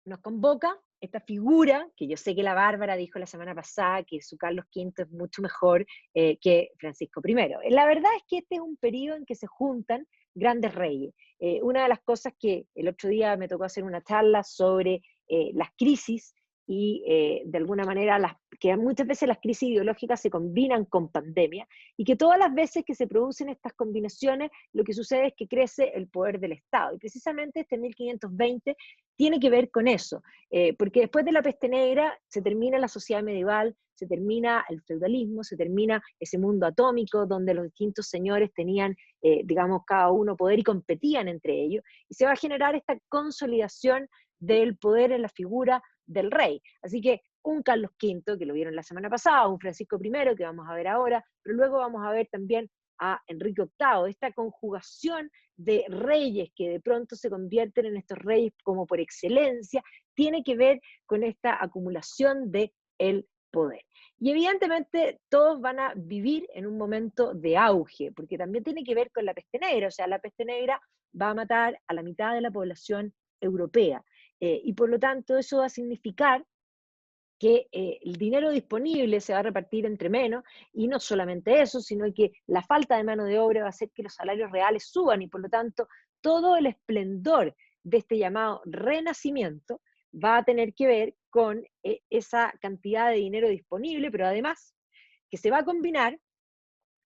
nos convoca esta figura, que yo sé que la Bárbara dijo la semana pasada que su Carlos V es mucho mejor que Francisco I. La verdad es que este es un periodo en que se juntan grandes reyes. Una de las cosas que el otro día me tocó hacer una charla sobre las crisis y de alguna manera que muchas veces las crisis ideológicas se combinan con pandemia y que todas las veces que se producen estas combinaciones lo que sucede es que crece el poder del Estado. Y precisamente este 1520 tiene que ver con eso, porque después de la peste negra se termina la sociedad medieval, se termina el feudalismo, se termina ese mundo atómico donde los distintos señores tenían, digamos, cada uno poder y competían entre ellos, y se va a generar esta consolidación del poder en la figura del rey. Así que un Carlos V, que lo vieron la semana pasada, un Francisco I, que vamos a ver ahora, pero luego vamos a ver también a Enrique VIII, esta conjugación de reyes que de pronto se convierten en estos reyes como por excelencia, tiene que ver con esta acumulación de el poder. Y evidentemente todos van a vivir en un momento de auge, porque también tiene que ver con la peste negra, o sea, la peste negra va a matar a la mitad de la población europea, y por lo tanto eso va a significar que el dinero disponible se va a repartir entre menos, y no solamente eso, sino que la falta de mano de obra va a hacer que los salarios reales suban, y por lo tanto todo el esplendor de este llamado renacimiento va a tener que ver con esa cantidad de dinero disponible, pero además que se va a combinar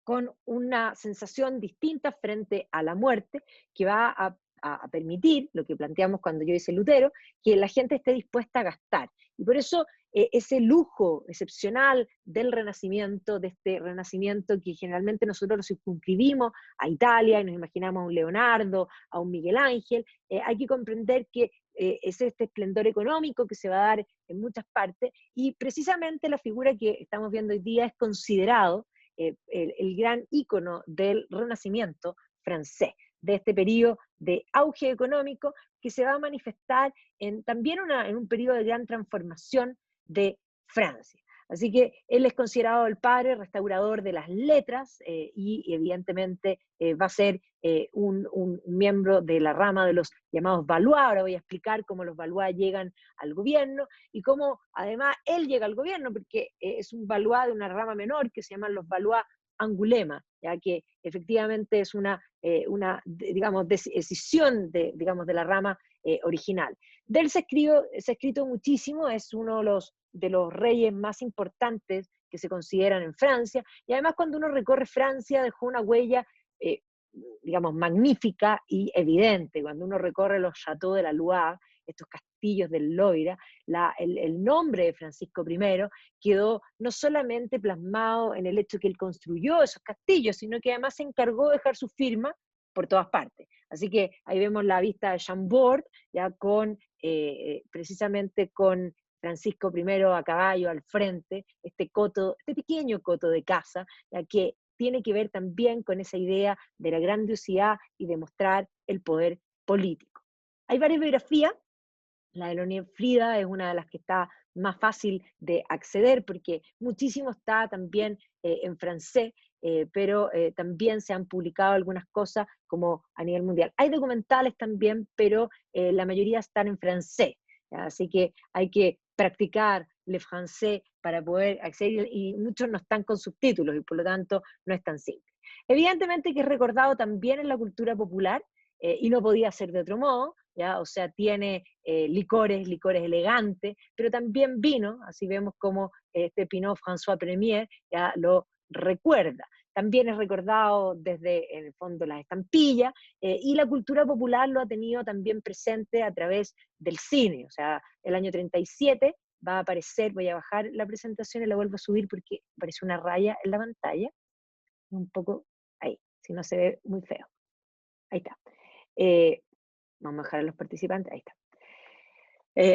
con una sensación distinta frente a la muerte, que va a permitir, lo que planteamos cuando yo hice Lutero, que la gente esté dispuesta a gastar. Y por eso ese lujo excepcional del Renacimiento, de este Renacimiento que generalmente nosotros lo circunscribimos a Italia y nos imaginamos a un Leonardo, a un Miguel Ángel, hay que comprender que es este esplendor económico que se va a dar en muchas partes, y precisamente la figura que estamos viendo hoy día es considerado el gran ícono del Renacimiento francés, de este periodo de auge económico que se va a manifestar también en un periodo de gran transformación de Francia. Así que él es considerado el padre restaurador de las letras, y evidentemente va a ser un miembro de la rama de los llamados Valois. Ahora voy a explicar cómo los Valois llegan al gobierno y cómo además él llega al gobierno, porque es un Valois de una rama menor que se llaman los Valois Angulema, ya que efectivamente es digamos, decisión digamos, de la rama original. De él se ha escrito muchísimo, es uno de los reyes más importantes que se consideran en Francia, y además cuando uno recorre Francia dejó una huella, eh, digamos, magnífica y evidente. Cuando uno recorre los Châteaux de la Loire, estos castillos del Loira, el nombre de Francisco I quedó no solamente plasmado en el hecho que él construyó esos castillos, sino que además se encargó de dejar su firma por todas partes. Así que ahí vemos la vista de Chambord, ya precisamente con Francisco I a caballo al frente, este pequeño coto de casa, ya que tiene que ver también con esa idea de la grandiosidad y de mostrar el poder político. Hay varias biografías. La de Leonel Frida es una de las que está más fácil de acceder, porque muchísimo está también en francés, pero también se han publicado algunas cosas como a nivel mundial. Hay documentales también, pero la mayoría están en francés, ¿ya? Así que hay que practicar le français para poder acceder, y muchos no están con subtítulos y por lo tanto no es tan simple. Evidentemente que es recordado también en la cultura popular, y no podía ser de otro modo, ¿ya? O sea, tiene licores elegantes, pero también vino, así vemos como este Pinot François Premier ya lo recuerda. También es recordado desde, en el fondo, las estampillas, y la cultura popular lo ha tenido también presente a través del cine. O sea, el año 37 va a aparecer, voy a bajar la presentación y la vuelvo a subir porque aparece una raya en la pantalla, un poco ahí, si no se ve muy feo. Ahí está. Eh, Vamos a dejar a los participantes, ahí está.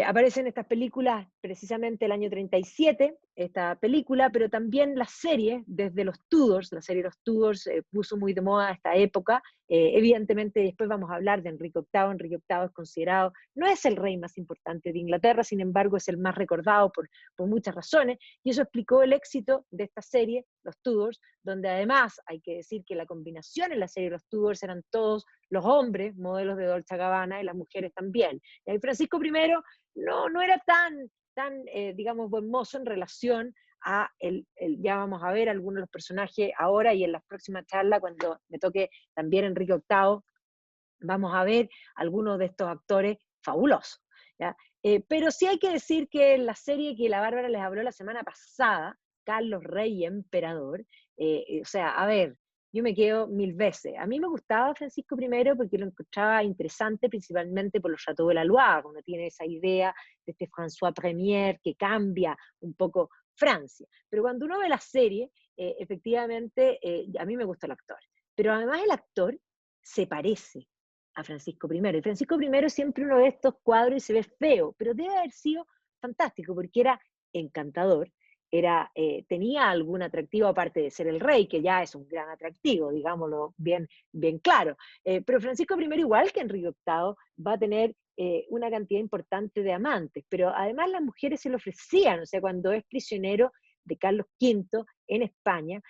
Aparecen estas películas precisamente el año 37, esta película, pero también las series, desde los Tudors, la serie de los Tudors puso muy de moda esta época. Evidentemente después vamos a hablar de Enrique VIII. Enrique VIII es considerado, no es el rey más importante de Inglaterra, sin embargo es el más recordado por muchas razones, y eso explicó el éxito de esta serie, los Tudors, donde además hay que decir que la combinación en la serie de los Tudors eran todos los hombres, modelos de Dolce Gabbana, y las mujeres también. Y Francisco I no era tan digamos, buen mozo en relación a ya vamos a ver algunos de los personajes ahora y en las próximas charlas, cuando me toque también Enrique VIII, vamos a ver algunos de estos actores fabulosos, ¿ya? Pero sí hay que decir que en la serie que la Bárbara les habló la semana pasada, Carlos Rey y Emperador, o sea, a ver, yo me quedo mil veces. A mí me gustaba Francisco I porque lo encontraba interesante, principalmente por los Chateaux de la Loire, cuando tiene esa idea de este François Premier que cambia un poco Francia. Pero cuando uno ve la serie, efectivamente, a mí me gusta el actor. Pero además el actor se parece a Francisco I. Y Francisco I siempre uno ve estos cuadros y se ve feo, pero debe haber sido fantástico porque era encantador, tenía algún atractivo aparte de ser el rey, que ya es un gran atractivo, digámoslo bien claro. Pero Francisco I, igual que Enrique VIII, va a tener una cantidad importante de amantes, pero además las mujeres se lo ofrecían, o sea, cuando es prisionero de Carlos V en España,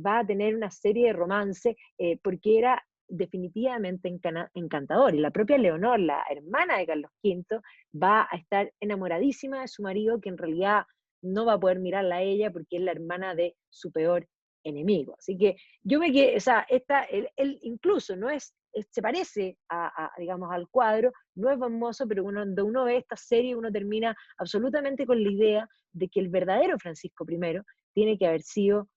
va a tener una serie de romances porque era definitivamente encantador. Y la propia Leonor, la hermana de Carlos V, va a estar enamoradísima de su marido, que en realidad no va a poder mirarla a ella porque es la hermana de su peor enemigo. Así que yo me quedé, o sea, él incluso no se parece digamos, al cuadro, no es famoso, pero cuando uno ve esta serie, uno termina absolutamente con la idea de que el verdadero Francisco I tiene que haber sido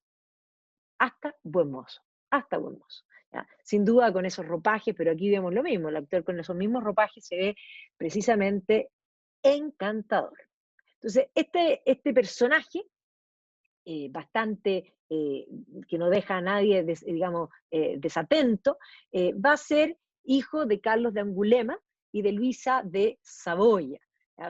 hasta buen mozo. ¿Ya? Sin duda con esos ropajes, pero aquí vemos lo mismo, el actor con esos mismos ropajes se ve precisamente encantador. Entonces, este personaje, bastante, que no deja a nadie, digamos, desatento, va a ser hijo de Carlos de Angulema y de Luisa de Saboya.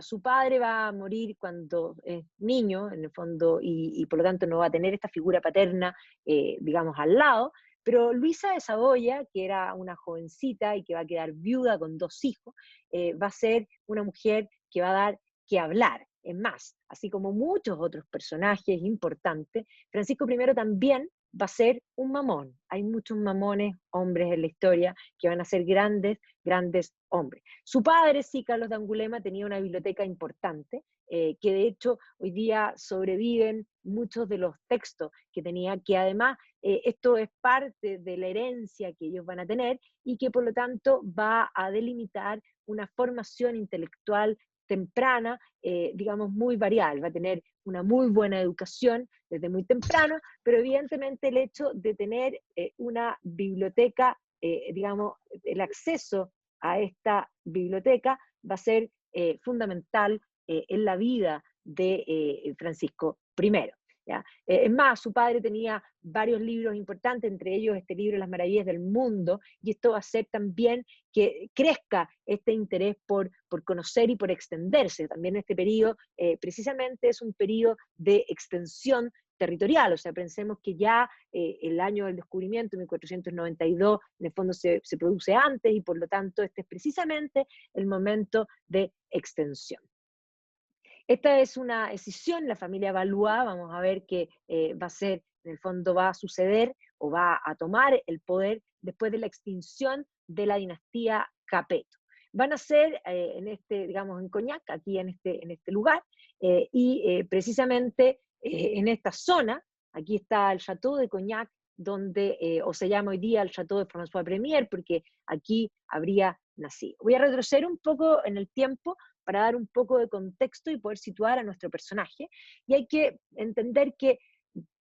Su padre va a morir cuando es niño, en el fondo, y por lo tanto no va a tener esta figura paterna, digamos, al lado, pero Luisa de Saboya, que era una jovencita y que va a quedar viuda con 2 hijos, va a ser una mujer que va a dar que hablar. Es más, así como muchos otros personajes importantes, Francisco I también va a ser un mamón. Hay muchos mamones, hombres en la historia, que van a ser grandes hombres. Su padre, sí, Carlos de Angulema, tenía una biblioteca importante, que de hecho hoy día sobreviven muchos de los textos que tenía, que además esto es parte de la herencia que ellos van a tener y que por lo tanto va a delimitar una formación intelectual temprana, digamos, muy variable, va a tener una muy buena educación desde muy temprano, pero evidentemente el hecho de tener una biblioteca, digamos, el acceso a esta biblioteca va a ser fundamental en la vida de Francisco I. ¿Ya? Es más, su padre tenía varios libros importantes, entre ellos este libro Las Maravillas del Mundo, y esto va a hacer también que crezca este interés por conocer y por extenderse. También este periodo precisamente es un periodo de extensión territorial, o sea, pensemos que ya el año del descubrimiento, 1492, en el fondo se produce antes y por lo tanto este es precisamente el momento de extensión. Esta es una decisión, la familia Valois, vamos a ver que va a ser, en el fondo va a suceder o va a tomar el poder después de la extinción de la dinastía Capeto. Van a ser digamos, en Cognac, aquí en este lugar, y precisamente en esta zona, aquí está el Château de Cognac, donde, o se llama hoy día el Château de François Premier, porque aquí habría nacido. Voy a retroceder un poco en el tiempo para dar un poco de contexto y poder situar a nuestro personaje. Y hay que entender que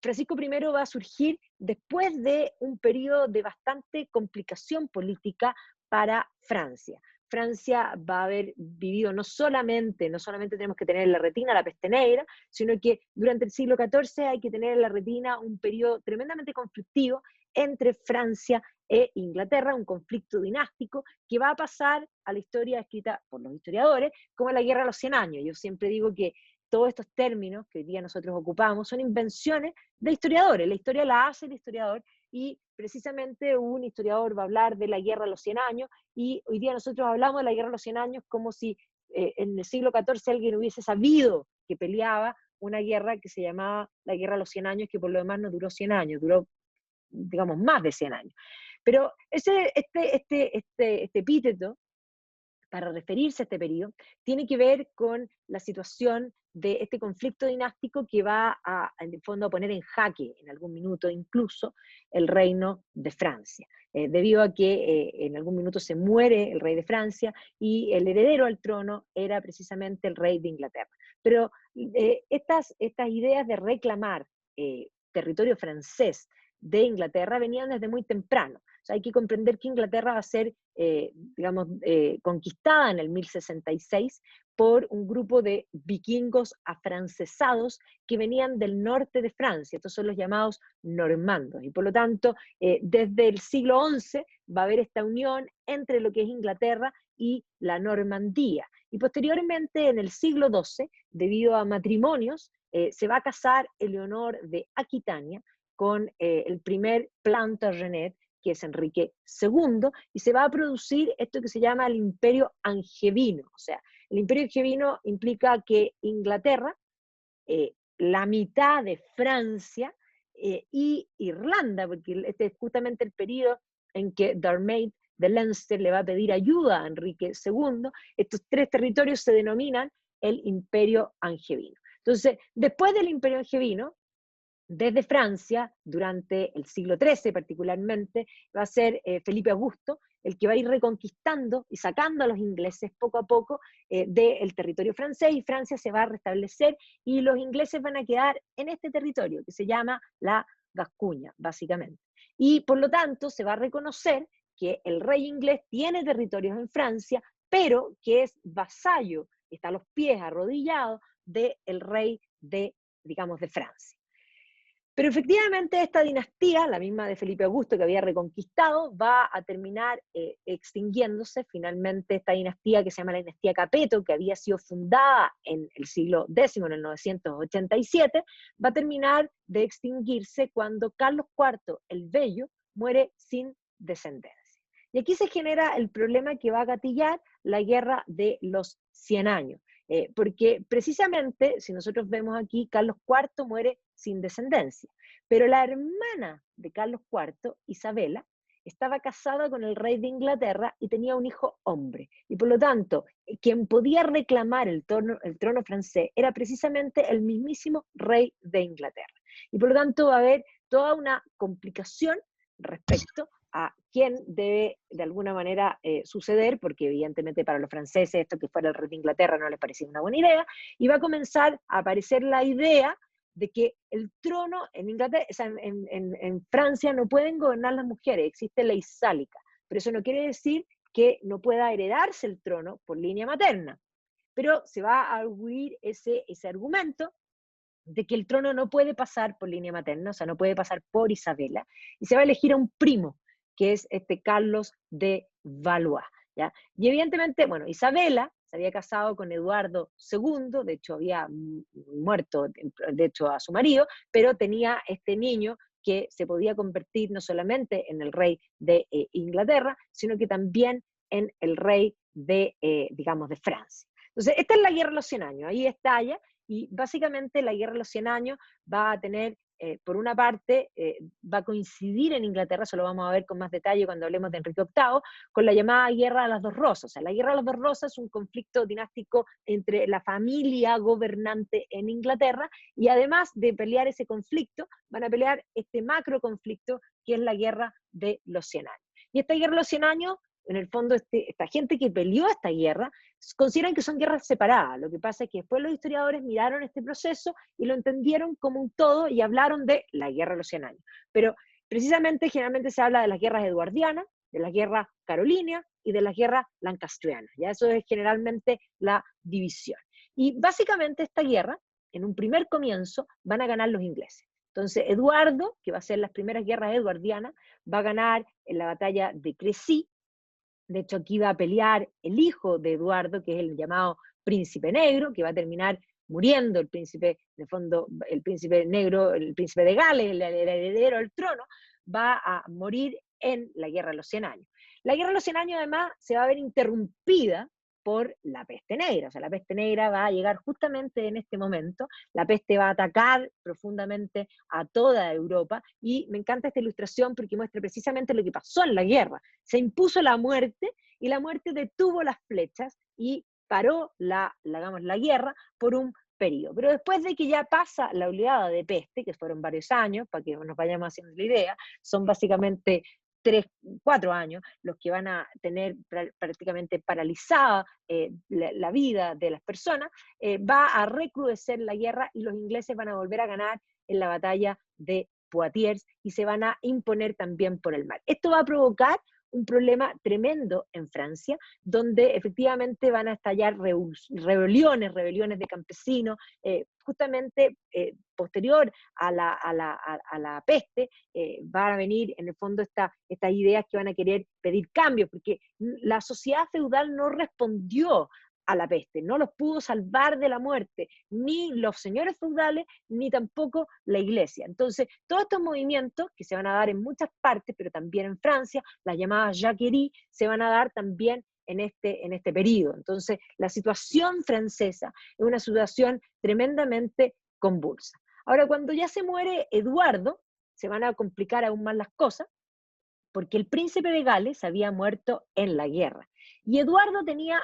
Francisco I va a surgir después de un periodo de bastante complicación política para Francia. Francia va a haber vivido no solamente tenemos que tener en la retina la peste negra, sino que durante el siglo XIV hay que tener en la retina un periodo tremendamente conflictivo entre Francia e Inglaterra, un conflicto dinástico que va a pasar a la historia escrita por los historiadores como la Guerra de los 100 años. Yo siempre digo que todos estos términos que hoy día nosotros ocupamos son invenciones de historiadores. La historia la hace el historiador y precisamente un historiador va a hablar de la Guerra de los 100 años y hoy día nosotros hablamos de la Guerra de los 100 años como si en el siglo XIV alguien hubiese sabido que peleaba una guerra que se llamaba la Guerra de los 100 años, que por lo demás no duró 100 años, duró, digamos, más de 100 años. Pero este epíteto para referirse a este periodo, tiene que ver con la situación de este conflicto dinástico que va a, en el fondo, a poner en jaque en algún minuto incluso el reino de Francia, debido a que en algún minuto se muere el rey de Francia y el heredero al trono era precisamente el rey de Inglaterra. Pero estas ideas de reclamar territorio francés de Inglaterra venían desde muy temprano. O sea, hay que comprender que Inglaterra va a ser, digamos, conquistada en el 1066 por un grupo de vikingos afrancesados que venían del norte de Francia. Estos son los llamados normandos. Y por lo tanto, desde el siglo XI va a haber esta unión entre lo que es Inglaterra y la Normandía. Y posteriormente, en el siglo XII, debido a matrimonios, se va a casar Eleonor de Aquitania con el primer Plantagenet, que es Enrique II, y se va a producir esto que se llama el Imperio Angevino. O sea, el Imperio Angevino implica que Inglaterra, la mitad de Francia y Irlanda, porque este es justamente el periodo en que Diarmait de Leinster le va a pedir ayuda a Enrique II, estos tres territorios se denominan el Imperio Angevino. Entonces, después del Imperio Angevino, desde Francia, durante el siglo XIII particularmente, va a ser Felipe Augusto el que va a ir reconquistando y sacando a los ingleses poco a poco del territorio francés, y Francia se va a restablecer y los ingleses van a quedar en este territorio que se llama la Gascuña, básicamente. Y por lo tanto se va a reconocer que el rey inglés tiene territorios en Francia, pero que es vasallo, está a los pies, arrodillado, del rey de, digamos, de Francia. Pero efectivamente esta dinastía, la misma de Felipe Augusto que había reconquistado, va a terminar extinguiéndose. Finalmente esta dinastía que se llama la dinastía Capeto, que había sido fundada en el siglo X, en el 987, va a terminar de extinguirse cuando Carlos IV el Bello muere sin descendencia. Y aquí se genera el problema que va a gatillar la guerra de los 100 años. Porque precisamente, si nosotros vemos aquí, Carlos IV muere sin descendencia, pero la hermana de Carlos IV, Isabela, estaba casada con el rey de Inglaterra y tenía un hijo hombre, y por lo tanto, quien podía reclamar el trono francés era precisamente el mismísimo rey de Inglaterra. Y por lo tanto va a haber toda una complicación respecto a quién debe de alguna manera suceder, porque evidentemente para los franceses esto que fuera el rey de Inglaterra no les parecía una buena idea, y va a comenzar a aparecer la idea de que el trono en Inglaterra, o sea, en Francia no pueden gobernar las mujeres, existe ley sálica, pero eso no quiere decir que no pueda heredarse el trono por línea materna, pero se va a arguir ese argumento de que el trono no puede pasar por línea materna, o sea, no puede pasar por Isabela, y se va a elegir a un primo, que es este Carlos de Valois, ¿ya? Y evidentemente, bueno, Isabela se había casado con Eduardo II, de hecho había muerto, de hecho, a su marido, pero tenía este niño que se podía convertir no solamente en el rey de Inglaterra, sino que también en el rey de, digamos, de Francia. Entonces, esta es la guerra de los 100 años, ahí estalla, y básicamente la guerra de los 100 años va a tener, por una parte, va a coincidir en Inglaterra, eso lo vamos a ver con más detalle cuando hablemos de Enrique VIII, con la llamada Guerra de las Dos Rosas. O sea, la Guerra de las Dos Rosas es un conflicto dinástico entre la familia gobernante en Inglaterra, y además de pelear ese conflicto, van a pelear este macro conflicto que es la Guerra de los 100 años. Y esta Guerra de los 100 años, en el fondo, esta gente que peleó esta guerra, consideran que son guerras separadas. Lo que pasa es que después los historiadores miraron este proceso y lo entendieron como un todo y hablaron de la Guerra de los 100 años. Pero precisamente, generalmente se habla de las guerras eduardianas, de las guerras carolinas y de las guerras lancastrianas. ¿Ya? Eso es generalmente la división. Y básicamente esta guerra, en un primer comienzo, van a ganar los ingleses. Entonces, Eduardo, que va a ser las primeras guerras eduardianas, va a ganar en la batalla de Crecy. De hecho, aquí va a pelear el hijo de Eduardo, que es el llamado Príncipe Negro, que va a terminar muriendo el príncipe, de fondo, el príncipe negro, el príncipe de Gales, el heredero al trono, va a morir en la Guerra de los 100 años. La Guerra de los 100 años, además, se va a ver interrumpida por la peste negra. O sea, la peste negra va a llegar justamente en este momento, la peste va a atacar profundamente a toda Europa, y me encanta esta ilustración porque muestra precisamente lo que pasó en la guerra. Se impuso la muerte y la muerte detuvo las flechas y paró digamos, la guerra por un periodo. Pero después de que ya pasa la oleada de peste, que fueron varios años, para que nos vayamos haciendo la idea, son básicamente 3, 4 años los que van a tener prácticamente paralizada la vida de las personas, va a recrudecer la guerra y los ingleses van a volver a ganar en la batalla de Poitiers y se van a imponer también por el mar. Esto va a provocar un problema tremendo en Francia, donde efectivamente van a estallar rebeliones de campesinos, justamente posterior a la peste, van a venir en el fondo estas ideas que van a querer pedir cambios, porque la sociedad feudal no respondió a la peste, no los pudo salvar de la muerte, ni los señores feudales, ni tampoco la iglesia. Entonces, todos estos movimientos que se van a dar en muchas partes, pero también en Francia, las llamadas jacqueries, se van a dar también en este periodo. Entonces, la situación francesa es una situación tremendamente convulsa. Ahora, cuando ya se muere Eduardo, se van a complicar aún más las cosas, porque el príncipe de Gales había muerto en la guerra. Y Eduardo tenía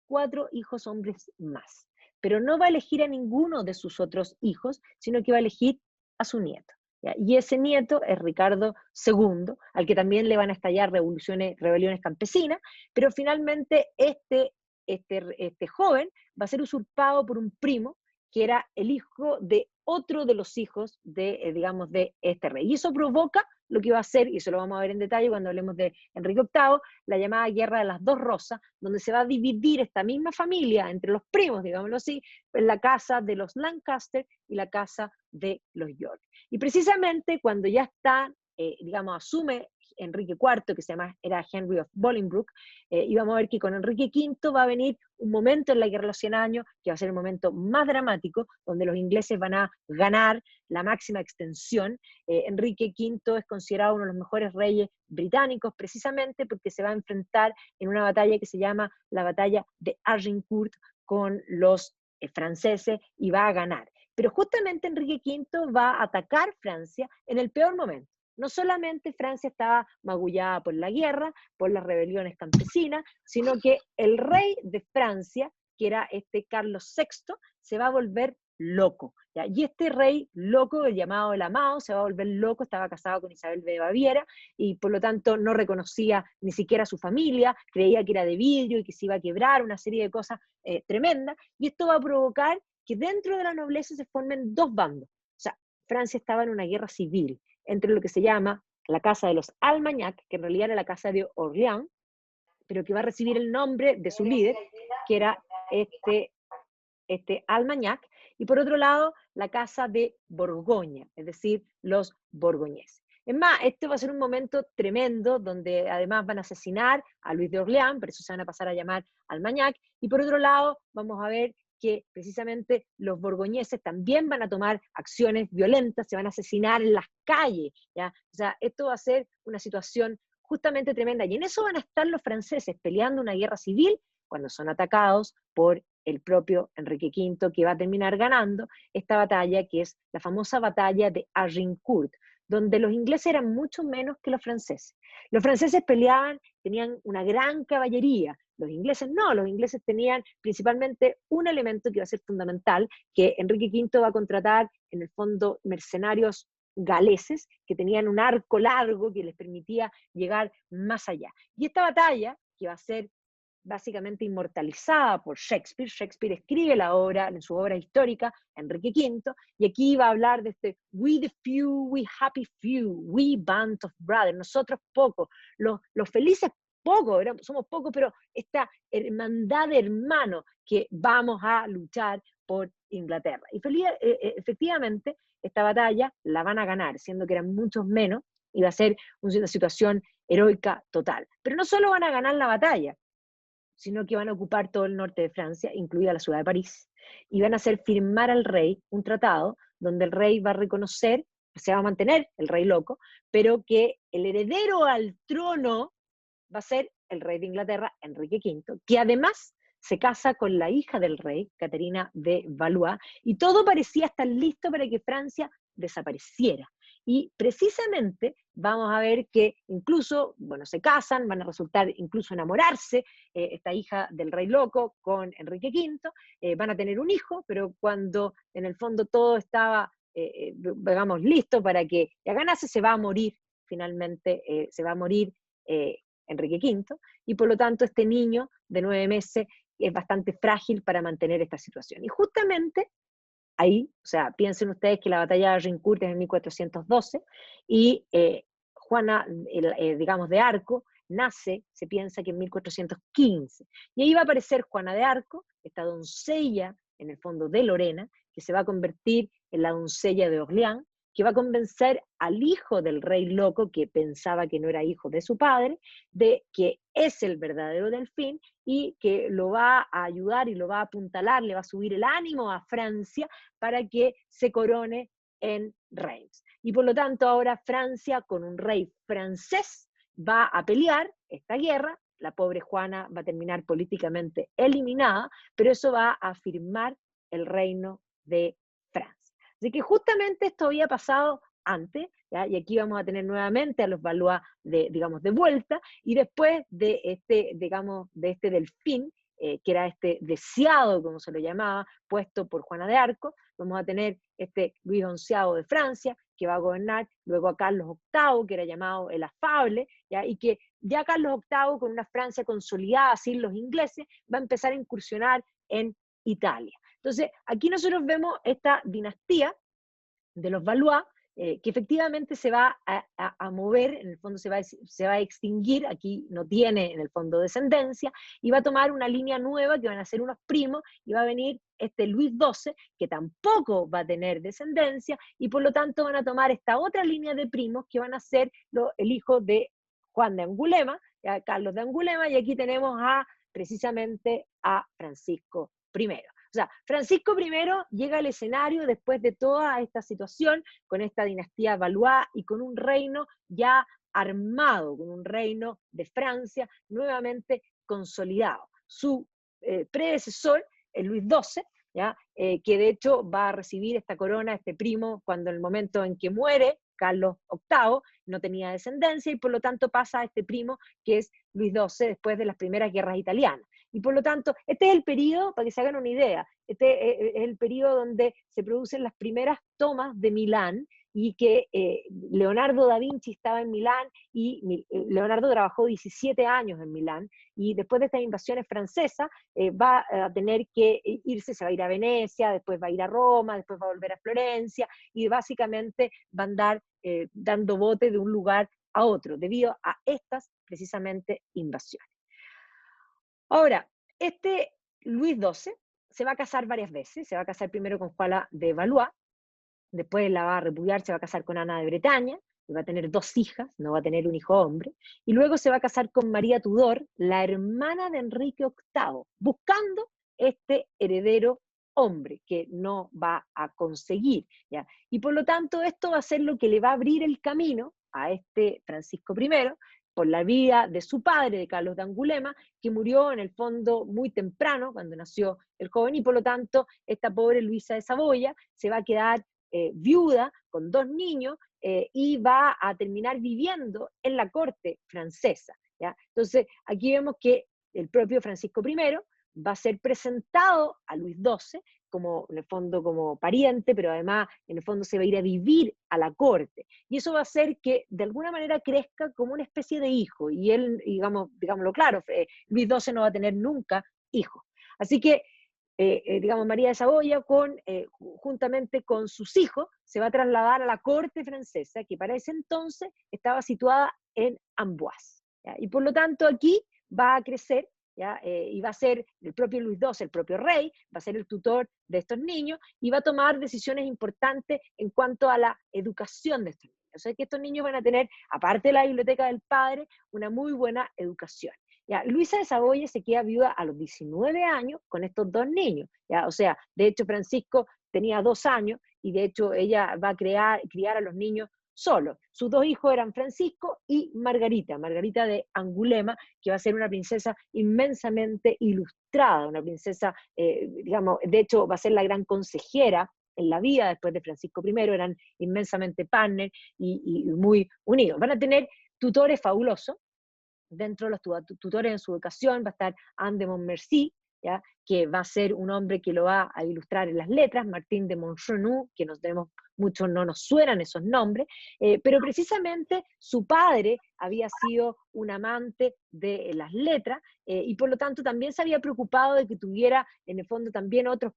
4 hijos hombres más, pero no va a elegir a ninguno de sus otros hijos, sino que va a elegir a su nieto. ¿Ya? Y ese nieto es Ricardo II, al que también le van a estallar rebeliones campesinas, pero finalmente este joven va a ser usurpado por un primo, que era el hijo de otro de los hijos digamos, de este rey. Y eso provoca lo que va a ser, y eso lo vamos a ver en detalle cuando hablemos de Enrique VIII, la llamada Guerra de las Dos Rosas, donde se va a dividir esta misma familia entre los primos, digámoslo así, en la casa de los Lancaster y la casa de los York. Y precisamente cuando ya está, digamos, asume Enrique IV, que era Henry of Bolingbroke, y vamos a ver que con Enrique V va a venir un momento en la Guerra de los 100 Años, que va a ser el momento más dramático, donde los ingleses van a ganar la máxima extensión. Enrique V es considerado uno de los mejores reyes británicos, precisamente porque se va a enfrentar en una batalla que se llama la batalla de Agincourt con los franceses y va a ganar. Pero justamente Enrique V va a atacar Francia en el peor momento. No solamente Francia estaba magullada por la guerra, por las rebeliones campesinas, sino que el rey de Francia, que era Carlos VI, se va a volver loco. ¿Ya? Y este rey loco, el llamado el Amado, se va a volver loco, estaba casado con Isabel de Baviera y por lo tanto no reconocía ni siquiera a su familia, creía que era de vidrio y que se iba a quebrar, una serie de cosas tremendas, y esto va a provocar que dentro de la nobleza se formen dos bandos. O sea, Francia estaba en una guerra civil entre lo que se llama la casa de los Armagnac, que en realidad era la casa de Orléans, pero que va a recibir el nombre de su líder, que era Armagnac, y por otro lado, la casa de Borgoña, es decir, los borgoñeses. Es más, este va a ser un momento tremendo, donde además van a asesinar a Luis de Orleans, por eso se van a pasar a llamar Armagnac, y por otro lado, vamos a ver que precisamente los borgoñeses también van a tomar acciones violentas, se van a asesinar en las calles, ¿ya? O sea, esto va a ser una situación justamente tremenda, y en eso van a estar los franceses peleando una guerra civil cuando son atacados por el propio Enrique V, que va a terminar ganando esta batalla, que es la famosa batalla de Agincourt, donde los ingleses eran mucho menos que los franceses. Los franceses peleaban, tenían una gran caballería, los ingleses no, los ingleses tenían principalmente un elemento que va a ser fundamental, que Enrique V va a contratar en el fondo mercenarios galeses que tenían un arco largo que les permitía llegar más allá. Y esta batalla, que va a ser básicamente inmortalizada por Shakespeare. Shakespeare escribe la obra, en su obra histórica, Enrique V, y aquí va a hablar de we the few, we happy few, we band of brothers, nosotros pocos, los felices pocos, somos pocos, pero esta hermandad de hermanos que vamos a luchar por Inglaterra. Y efectivamente, esta batalla la van a ganar, siendo que eran muchos menos, y va a ser una situación heroica total. Pero no solo van a ganar la batalla, sino que van a ocupar todo el norte de Francia, incluida la ciudad de París, y van a hacer firmar al rey un tratado donde el rey va a reconocer, se va a mantener el rey loco, pero que el heredero al trono va a ser el rey de Inglaterra, Enrique V, que además se casa con la hija del rey, Caterina de Valois, y todo parecía estar listo para que Francia desapareciera. Y precisamente vamos a ver que incluso, bueno, se casan, van a resultar incluso enamorarse, esta hija del rey loco con Enrique V, van a tener un hijo, pero cuando en el fondo todo estaba, digamos, listo para que ya ganase, se va a morir finalmente, se va a morir Enrique V, y por lo tanto este niño de 9 meses es bastante frágil para mantener esta situación. Y justamente ahí, o sea, piensen ustedes que la batalla de Agincourt es en 1412 y Juana, digamos, de Arco, nace, se piensa que en 1415. Y ahí va a aparecer Juana de Arco, esta doncella, en el fondo de Lorena, que se va a convertir en la doncella de Orleans, que va a convencer al hijo del rey loco, que pensaba que no era hijo de su padre, de que es el verdadero Delfín y que lo va a ayudar y lo va a apuntalar, le va a subir el ánimo a Francia para que se corone en Reims. Y por lo tanto ahora Francia con un rey francés va a pelear esta guerra, la pobre Juana va a terminar políticamente eliminada, pero eso va a afirmar el reino de Francia. Así que justamente esto había pasado antes, ¿ya? Y aquí vamos a tener nuevamente a los Valois digamos, de vuelta, y después de este, digamos, de este Delfín, que era este deseado, como se lo llamaba, puesto por Juana de Arco, vamos a tener este Luis XI de Francia, que va a gobernar, luego a Carlos VIII, que era llamado el afable, ¿ya? Y que ya Carlos VIII, con una Francia consolidada, sin los ingleses, va a empezar a incursionar en Italia. Entonces, aquí nosotros vemos esta dinastía de los Valois, que efectivamente se va a mover, en el fondo se va a extinguir, aquí no tiene en el fondo descendencia, y va a tomar una línea nueva que van a ser unos primos, y va a venir este Luis XII, que tampoco va a tener descendencia, y por lo tanto van a tomar esta otra línea de primos que van a ser el hijo de Juan de Angulema, Carlos de Angulema, y aquí tenemos precisamente a Francisco I. O sea, Francisco I llega al escenario después de toda esta situación, con esta dinastía Valois y con un reino ya armado, con un reino de Francia nuevamente consolidado. Su predecesor, el Luis XII, ¿ya? Que de hecho va a recibir esta corona, este primo, cuando en el momento en que muere Carlos VIII, no tenía descendencia y por lo tanto pasa a este primo que es Luis XII después de las primeras guerras italianas. Y por lo tanto, este es el periodo, para que se hagan una idea, este es el periodo donde se producen las primeras tomas de Milán y que Leonardo da Vinci estaba en Milán y Leonardo trabajó 17 años en Milán y después de estas invasiones francesas va a tener que irse, se va a ir a Venecia, después va a ir a Roma, después va a volver a Florencia y básicamente va a andar dando bote de un lugar a otro debido a estas precisamente invasiones. Ahora, este Luis XII se va a casar varias veces, se va a casar primero con Juana de Valois, después la va a repudiar, se va a casar con Ana de Bretaña, y va a tener 2 hijas, no va a tener un hijo hombre, y luego se va a casar con María Tudor, la hermana de Enrique VIII, buscando este heredero hombre que no va a conseguir, ¿ya? Y por lo tanto esto va a ser lo que le va a abrir el camino a este Francisco I, por la vida de su padre, de Carlos de Angulema, que murió en el fondo muy temprano, cuando nació el joven, y por lo tanto esta pobre Luisa de Saboya se va a quedar viuda con 2 niños y va a terminar viviendo en la corte francesa, ¿ya? Entonces aquí vemos que el propio Francisco I va a ser presentado a Luis XII como, en el fondo, como pariente, pero además, en el fondo, se va a ir a vivir a la corte. Y eso va a hacer que, de alguna manera, crezca como una especie de hijo. Y él, digámoslo claro, Luis XII no va a tener nunca hijos. Así que, digamos, María de Saboya, juntamente con sus hijos, se va a trasladar a la corte francesa, que para ese entonces estaba situada en Amboise, ¿ya? Y por lo tanto, aquí va a crecer, ¿ya? Y va a ser el propio Luis XII, el propio rey, va a ser el tutor de estos niños y va a tomar decisiones importantes en cuanto a la educación de estos niños. O sea que estos niños van a tener, aparte de la biblioteca del padre, una muy buena educación. ¿Ya? Luisa de Saboya se queda viuda a los 19 años con estos 2 niños. ¿Ya? O sea, de hecho Francisco tenía 2 años y de hecho ella va a criar a los niños solo. Sus 2 hijos eran Francisco y Margarita, Margarita de Angulema, que va a ser una princesa inmensamente ilustrada, una princesa, digamos, de hecho va a ser la gran consejera en la vida después de Francisco I, eran inmensamente partners y muy unidos. Van a tener tutores fabulosos. Dentro de los tutores en su educación va a estar Anne de Montmorency, ¿ya? Que va a ser un hombre que lo va a ilustrar en las letras, Martín de Montchenu, que muchos no nos suenan esos nombres, pero precisamente su padre había sido un amante de las letras, y por lo tanto también se había preocupado de que tuviera en el fondo también otros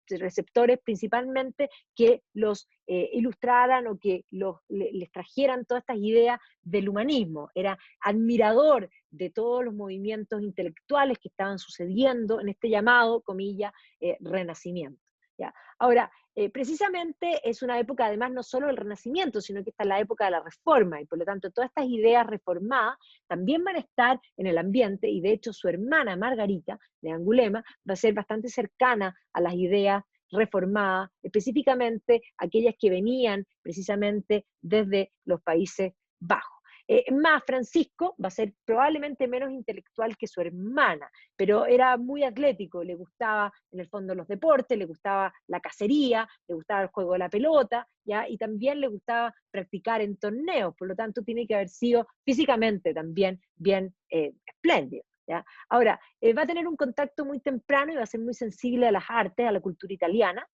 receptores, principalmente que los ilustraran o que les trajeran todas estas ideas del humanismo. Era admirador de todos los movimientos intelectuales que estaban sucediendo en este llamado, comillas, renacimiento. ¿Ya? Ahora, precisamente es una época además no solo del Renacimiento, sino que está en la época de la Reforma, y por lo tanto todas estas ideas reformadas también van a estar en el ambiente, y de hecho su hermana Margarita de Angulema va a ser bastante cercana a las ideas reformadas, específicamente aquellas que venían precisamente desde los Países Bajos. Más, Francisco va a ser probablemente menos intelectual que su hermana, pero era muy atlético, le gustaba en el fondo los deportes, le gustaba la cacería, le gustaba el juego de la pelota, ¿ya? Y también le gustaba practicar en torneos, por lo tanto tiene que haber sido físicamente también bien espléndido. ¿Ya? Ahora, va a tener un contacto muy temprano y va a ser muy sensible a las artes, a la cultura italiana.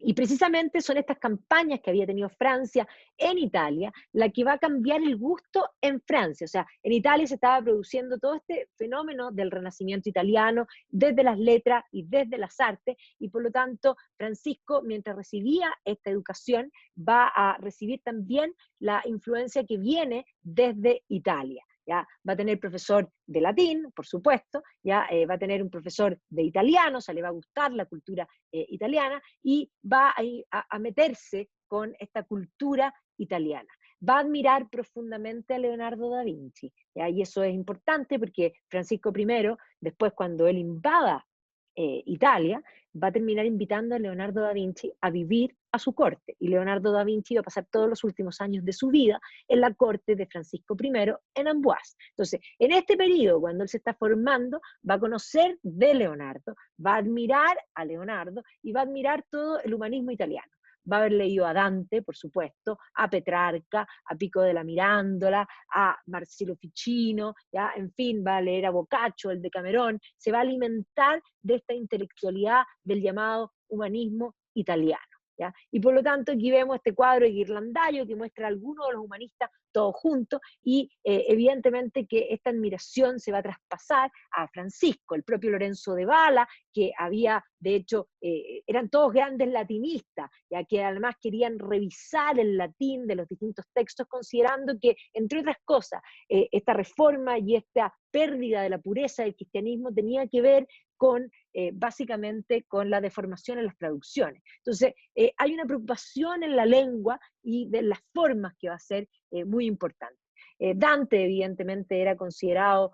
Y precisamente son estas campañas que había tenido Francia en Italia la que va a cambiar el gusto en Francia. O sea, en Italia se estaba produciendo todo este fenómeno del Renacimiento italiano desde las letras y desde las artes, y por lo tanto Francisco, mientras recibía esta educación, va a recibir también la influencia que viene desde Italia. ¿Ya? Va a tener profesor de latín, por supuesto, ¿ya? Va a tener un profesor de italiano, o sea, le va a gustar la cultura italiana, y va a meterse con esta cultura italiana. Va a admirar profundamente a Leonardo da Vinci, ¿ya? Y eso es importante porque Francisco I, después cuando él invada Italia, va a terminar invitando a Leonardo da Vinci a vivir a su corte, y Leonardo da Vinci va a pasar todos los últimos años de su vida en la corte de Francisco I en Amboise. Entonces, en este periodo, cuando él se está formando, va a conocer de Leonardo, va a admirar a Leonardo y va a admirar todo el humanismo italiano. Va a haber leído a Dante, por supuesto, a Petrarca, a Pico de la Mirandola, a Marcello Ficino, ¿ya? En fin, va a leer a Boccaccio, el Decamerón, se va a alimentar de esta intelectualidad del llamado humanismo italiano. ¿Ya? Y por lo tanto aquí vemos este cuadro de Ghirlandaio que muestra a algunos de los humanistas todos juntos, y evidentemente que esta admiración se va a traspasar a Francisco, el propio Lorenzo de Bala, que había, de hecho, eran todos grandes latinistas, ya que además querían revisar el latín de los distintos textos, considerando que, entre otras cosas, esta reforma y esta pérdida de la pureza del cristianismo tenía que ver con, básicamente, con la deformación en las traducciones. Entonces, hay una preocupación en la lengua y de las formas que va a ser muy importante. Dante, evidentemente, era considerado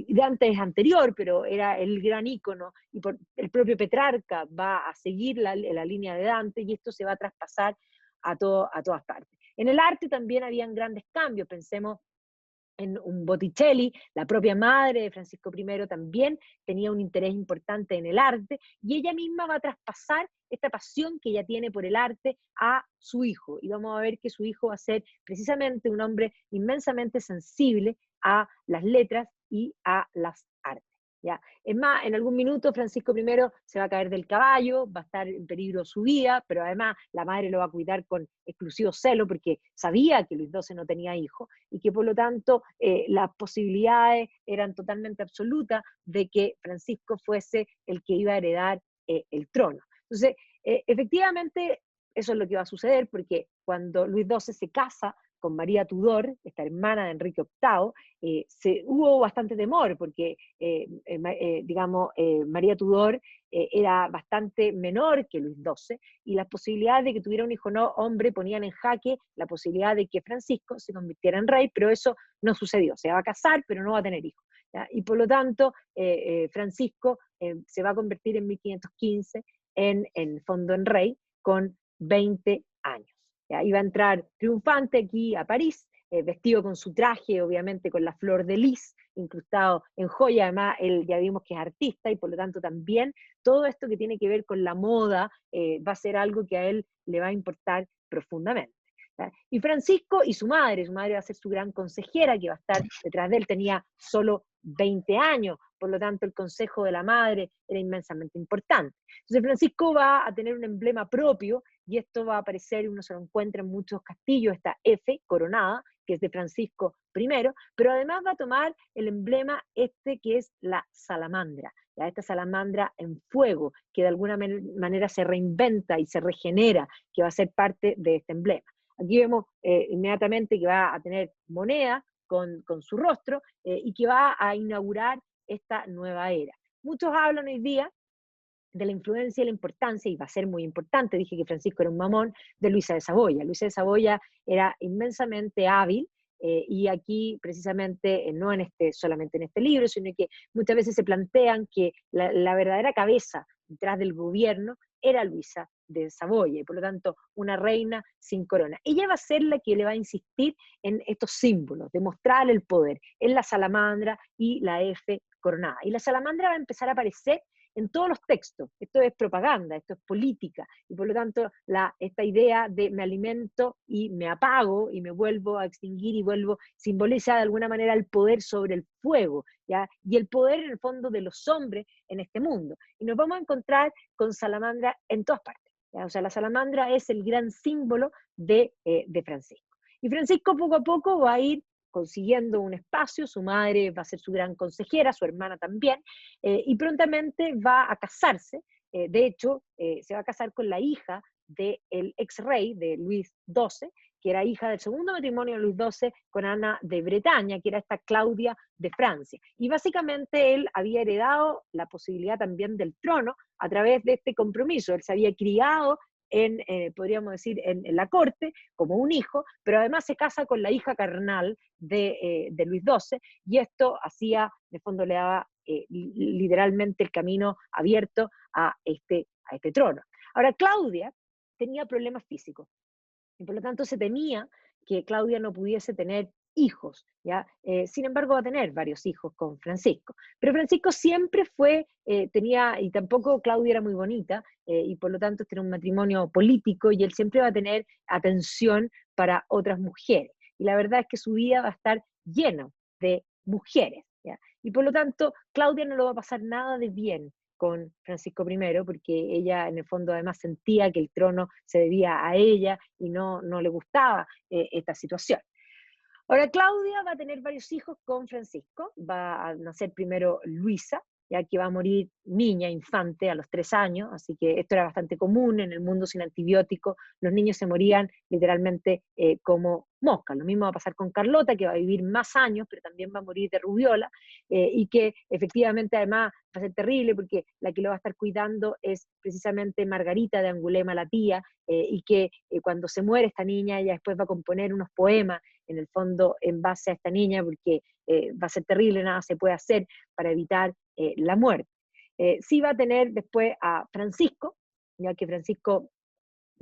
Dante es anterior, pero era el gran ícono, y el propio Petrarca va a seguir la línea de Dante, y esto se va a traspasar a todas partes. En el arte también habían grandes cambios, pensemos en un Botticelli, la propia madre de Francisco I también tenía un interés importante en el arte, y ella misma va a traspasar esta pasión que ella tiene por el arte a su hijo, y vamos a ver que su hijo va a ser precisamente un hombre inmensamente sensible a las letras y a las artes. ¿Ya? Es más, en algún minuto Francisco I se va a caer del caballo, va a estar en peligro su vida, pero además la madre lo va a cuidar con exclusivo celo porque sabía que Luis XII no tenía hijos, y que por lo tanto las posibilidades eran totalmente absolutas de que Francisco fuese el que iba a heredar el trono. Entonces, efectivamente, eso es lo que va a suceder, porque cuando Luis XII se casa con María Tudor, esta hermana de Enrique VIII, hubo bastante temor, porque, María Tudor era bastante menor que Luis XII, y las posibilidades de que tuviera un hijo no hombre ponían en jaque la posibilidad de que Francisco se convirtiera en rey, pero eso no sucedió. Se va a casar, pero no va a tener hijos. ¿Ya? Y por lo tanto, Francisco se va a convertir en 1515 en el fondo en rey con 20 años. ¿Ya? Iba a entrar triunfante aquí a París, vestido con su traje, obviamente con la flor de lis, incrustado en joya, además él ya vimos que es artista y por lo tanto también todo esto que tiene que ver con la moda va a ser algo que a él le va a importar profundamente. ¿Ya? Y Francisco y su madre va a ser su gran consejera, que va a estar detrás de él, tenía solo 20 años, por lo tanto el consejo de la madre era inmensamente importante. Entonces Francisco va a tener un emblema propio, y esto va a aparecer, uno se lo encuentra en muchos castillos, esta F coronada, que es de Francisco I, pero además va a tomar el emblema este que es la salamandra, ¿ya? Esta salamandra en fuego, que de alguna manera se reinventa y se regenera, que va a ser parte de este emblema. Aquí vemos inmediatamente que va a tener moneda con su rostro y que va a inaugurar esta nueva era. Muchos hablan hoy día de la influencia y la importancia, y va a ser muy importante, dije que Francisco era un mamón, de Luisa de Saboya. Luisa de Saboya era inmensamente hábil, y aquí precisamente, no en solamente en este libro, sino que muchas veces se plantean que la verdadera cabeza detrás del gobierno era Luisa de Saboya, y por lo tanto una reina sin corona. Ella va a ser la que le va a insistir en estos símbolos, de mostrar el poder, en la salamandra y la F coronada. Y la salamandra va a empezar a aparecer en todos los textos. Esto es propaganda, esto es política, y por lo tanto esta idea de me alimento y me apago y me vuelvo a extinguir y vuelvo, simboliza de alguna manera el poder sobre el fuego, ¿ya? Y el poder en el fondo de los hombres en este mundo. Y nos vamos a encontrar con salamandra en todas partes, ¿ya? O sea, la salamandra es el gran símbolo de Francisco. Y Francisco poco a poco va a ir consiguiendo un espacio, su madre va a ser su gran consejera, su hermana también, y prontamente va a casarse. De hecho, se va a casar con la hija del ex rey, de Luis XII, que era hija del segundo matrimonio de Luis XII con Ana de Bretaña, que era esta Claudia de Francia. Y básicamente él había heredado la posibilidad también del trono a través de este compromiso. Él se había criado podríamos decir, en la corte, como un hijo, pero además se casa con la hija carnal de Luis XII, y esto hacía, de fondo le daba literalmente el camino abierto a este trono. Ahora, Claudia tenía problemas físicos, y por lo tanto se temía que Claudia no pudiese tener hijos, ¿ya? Sin embargo va a tener varios hijos con Francisco, pero Francisco siempre tenía, y tampoco Claudia era muy bonita, y por lo tanto este era un matrimonio político, y él siempre va a tener atención para otras mujeres, y la verdad es que su vida va a estar lleno de mujeres, ¿ya? Y por lo tanto Claudia no lo va a pasar nada de bien con Francisco I, porque ella en el fondo además sentía que el trono se debía a ella y no le gustaba esta situación. Ahora, Claudia va a tener varios hijos con Francisco, va a nacer primero Luisa, ya que va a morir niña, infante, a los 3 años, así que esto era bastante común en el mundo sin antibióticos, los niños se morían literalmente como moscas. Lo mismo va a pasar con Carlota, que va a vivir más años, pero también va a morir de rubiola, y que efectivamente además va a ser terrible, porque la que lo va a estar cuidando es precisamente Margarita de Angulema, la tía, y que cuando se muere esta niña, ella después va a componer unos poemas, en el fondo en base a esta niña, porque va a ser terrible, nada se puede hacer para evitar la muerte. Sí va a tener después a Francisco, ya que Francisco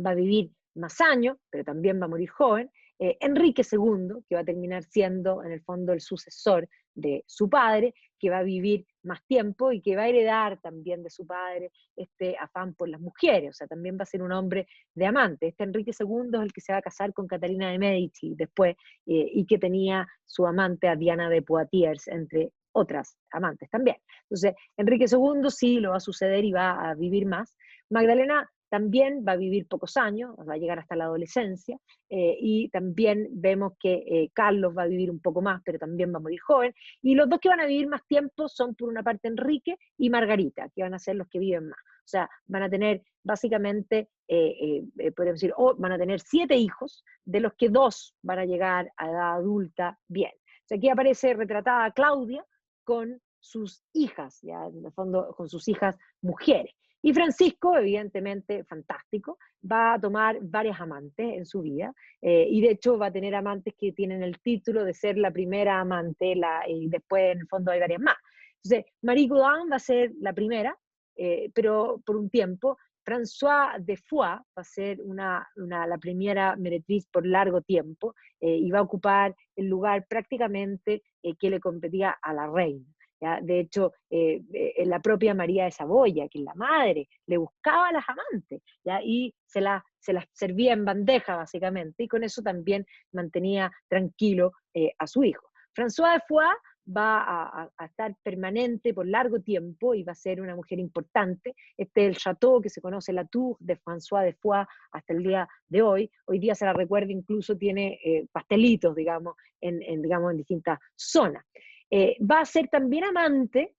va a vivir más años, pero también va a morir joven. Enrique II, que va a terminar siendo en el fondo el sucesor de su padre, que va a vivir más tiempo y que va a heredar también de su padre este afán por las mujeres, o sea, también va a ser un hombre de amante. Este Enrique II es el que se va a casar con Catalina de Medici después, y que tenía su amante a Diana de Poitiers, entre otras amantes también. Entonces, Enrique II sí lo va a suceder y va a vivir más. Magdalena también va a vivir pocos años, va a llegar hasta la adolescencia, y también vemos que Carlos va a vivir un poco más, pero también va a morir joven, y los dos que van a vivir más tiempo son por una parte Enrique y Margarita, que van a ser los que viven más. O sea, van a tener básicamente, podríamos decir, van a tener 7 hijos, de los que 2 van a llegar a edad adulta bien. O sea, aquí aparece retratada Claudia con sus hijas, ya en el fondo con sus hijas mujeres. Y Francisco, evidentemente fantástico, va a tomar varias amantes en su vida, y de hecho va a tener amantes que tienen el título de ser la primera amante, y después en el fondo hay varias más. Entonces, Marie Gaudin va a ser la primera, pero por un tiempo. François de Foix va a ser la primera meretriz por largo tiempo y va a ocupar el lugar prácticamente que le competía a la reina. ¿Ya? De hecho, la propia María de Saboya, que es la madre, le buscaba a las amantes, ¿ya? Y se las servía en bandeja, básicamente, y con eso también mantenía tranquilo a su hijo. François de Foix va a estar permanente por largo tiempo y va a ser una mujer importante. Este es el chateau que se conoce, la Tour de François de Foix, hasta el día de hoy. Hoy día se la recuerda, incluso tiene pastelitos, digamos, digamos, en distintas zonas. Va a ser también amante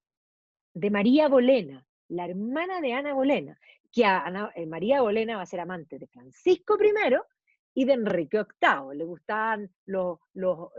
de María Bolena, la hermana de Ana Bolena, que María Bolena va a ser amante de Francisco I y de Enrique VIII. Le gustaban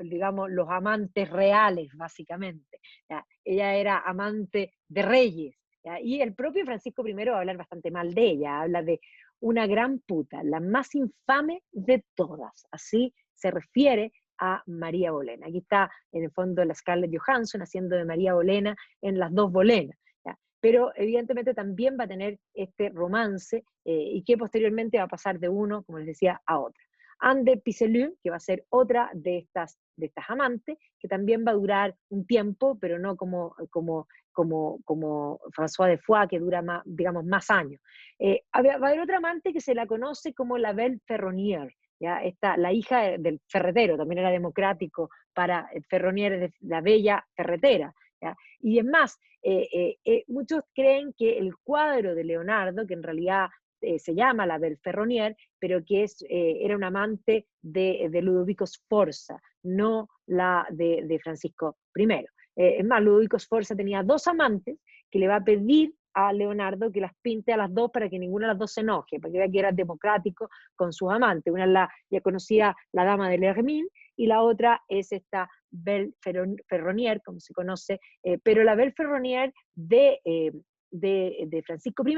digamos, los amantes reales, básicamente. ¿Ya? Ella era amante de reyes. ¿Ya? Y el propio Francisco I va a hablar bastante mal de ella, habla de una gran puta, la más infame de todas. Así se refiere a María Bolena. Aquí está, en el fondo, la Scarlett Johansson haciendo de María Bolena en Las dos Bolenas. ¿Ya? Pero evidentemente también va a tener este romance y que posteriormente va a pasar de uno, como les decía, a otro. Anne de Pisseleu, que va a ser otra de estas amantes, que también va a durar un tiempo, pero no como François de Foix, que dura más, digamos, más años. Va a haber otra amante que se la conoce como la Belle Ferronnier, ¿ya? La hija del ferretero, también era democrático para Ferronnier, de la bella ferretera. ¿Ya? Y es más, muchos creen que el cuadro de Leonardo, que en realidad se llama la Belle Ferronnier, pero que era un amante de Ludovico Sforza, no la de Francisco I. Es más, Ludovico Sforza tenía dos amantes que le va a pedir a Leonardo que las pinte a las dos para que ninguna de las dos se enoje, para que vea que era democrático con sus amantes. Una es ya conocía la dama de L'Hermine y la otra es esta Belle Ferronnier, como se conoce, pero la Belle Ferronnier de Francisco I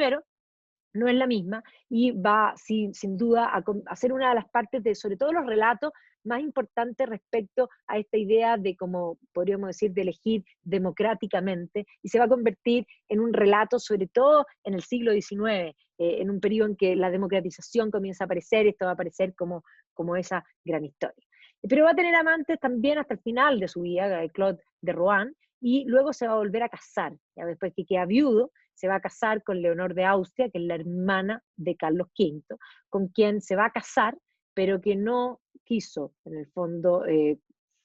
no es la misma y va sin duda a ser una de las partes de, sobre todo los relatos más importantes respecto a esta idea de, como podríamos decir, de elegir democráticamente, y se va a convertir en un relato, sobre todo en el siglo XIX, en un periodo en que la democratización comienza a aparecer, esto va a aparecer como esa gran historia. Pero va a tener amantes también hasta el final de su vida, Claude de Rohan, y luego se va a volver a casar, ya después que queda viudo, se va a casar con Leonor de Austria, que es la hermana de Carlos V, con quien se va a casar, pero que no quiso, en el fondo,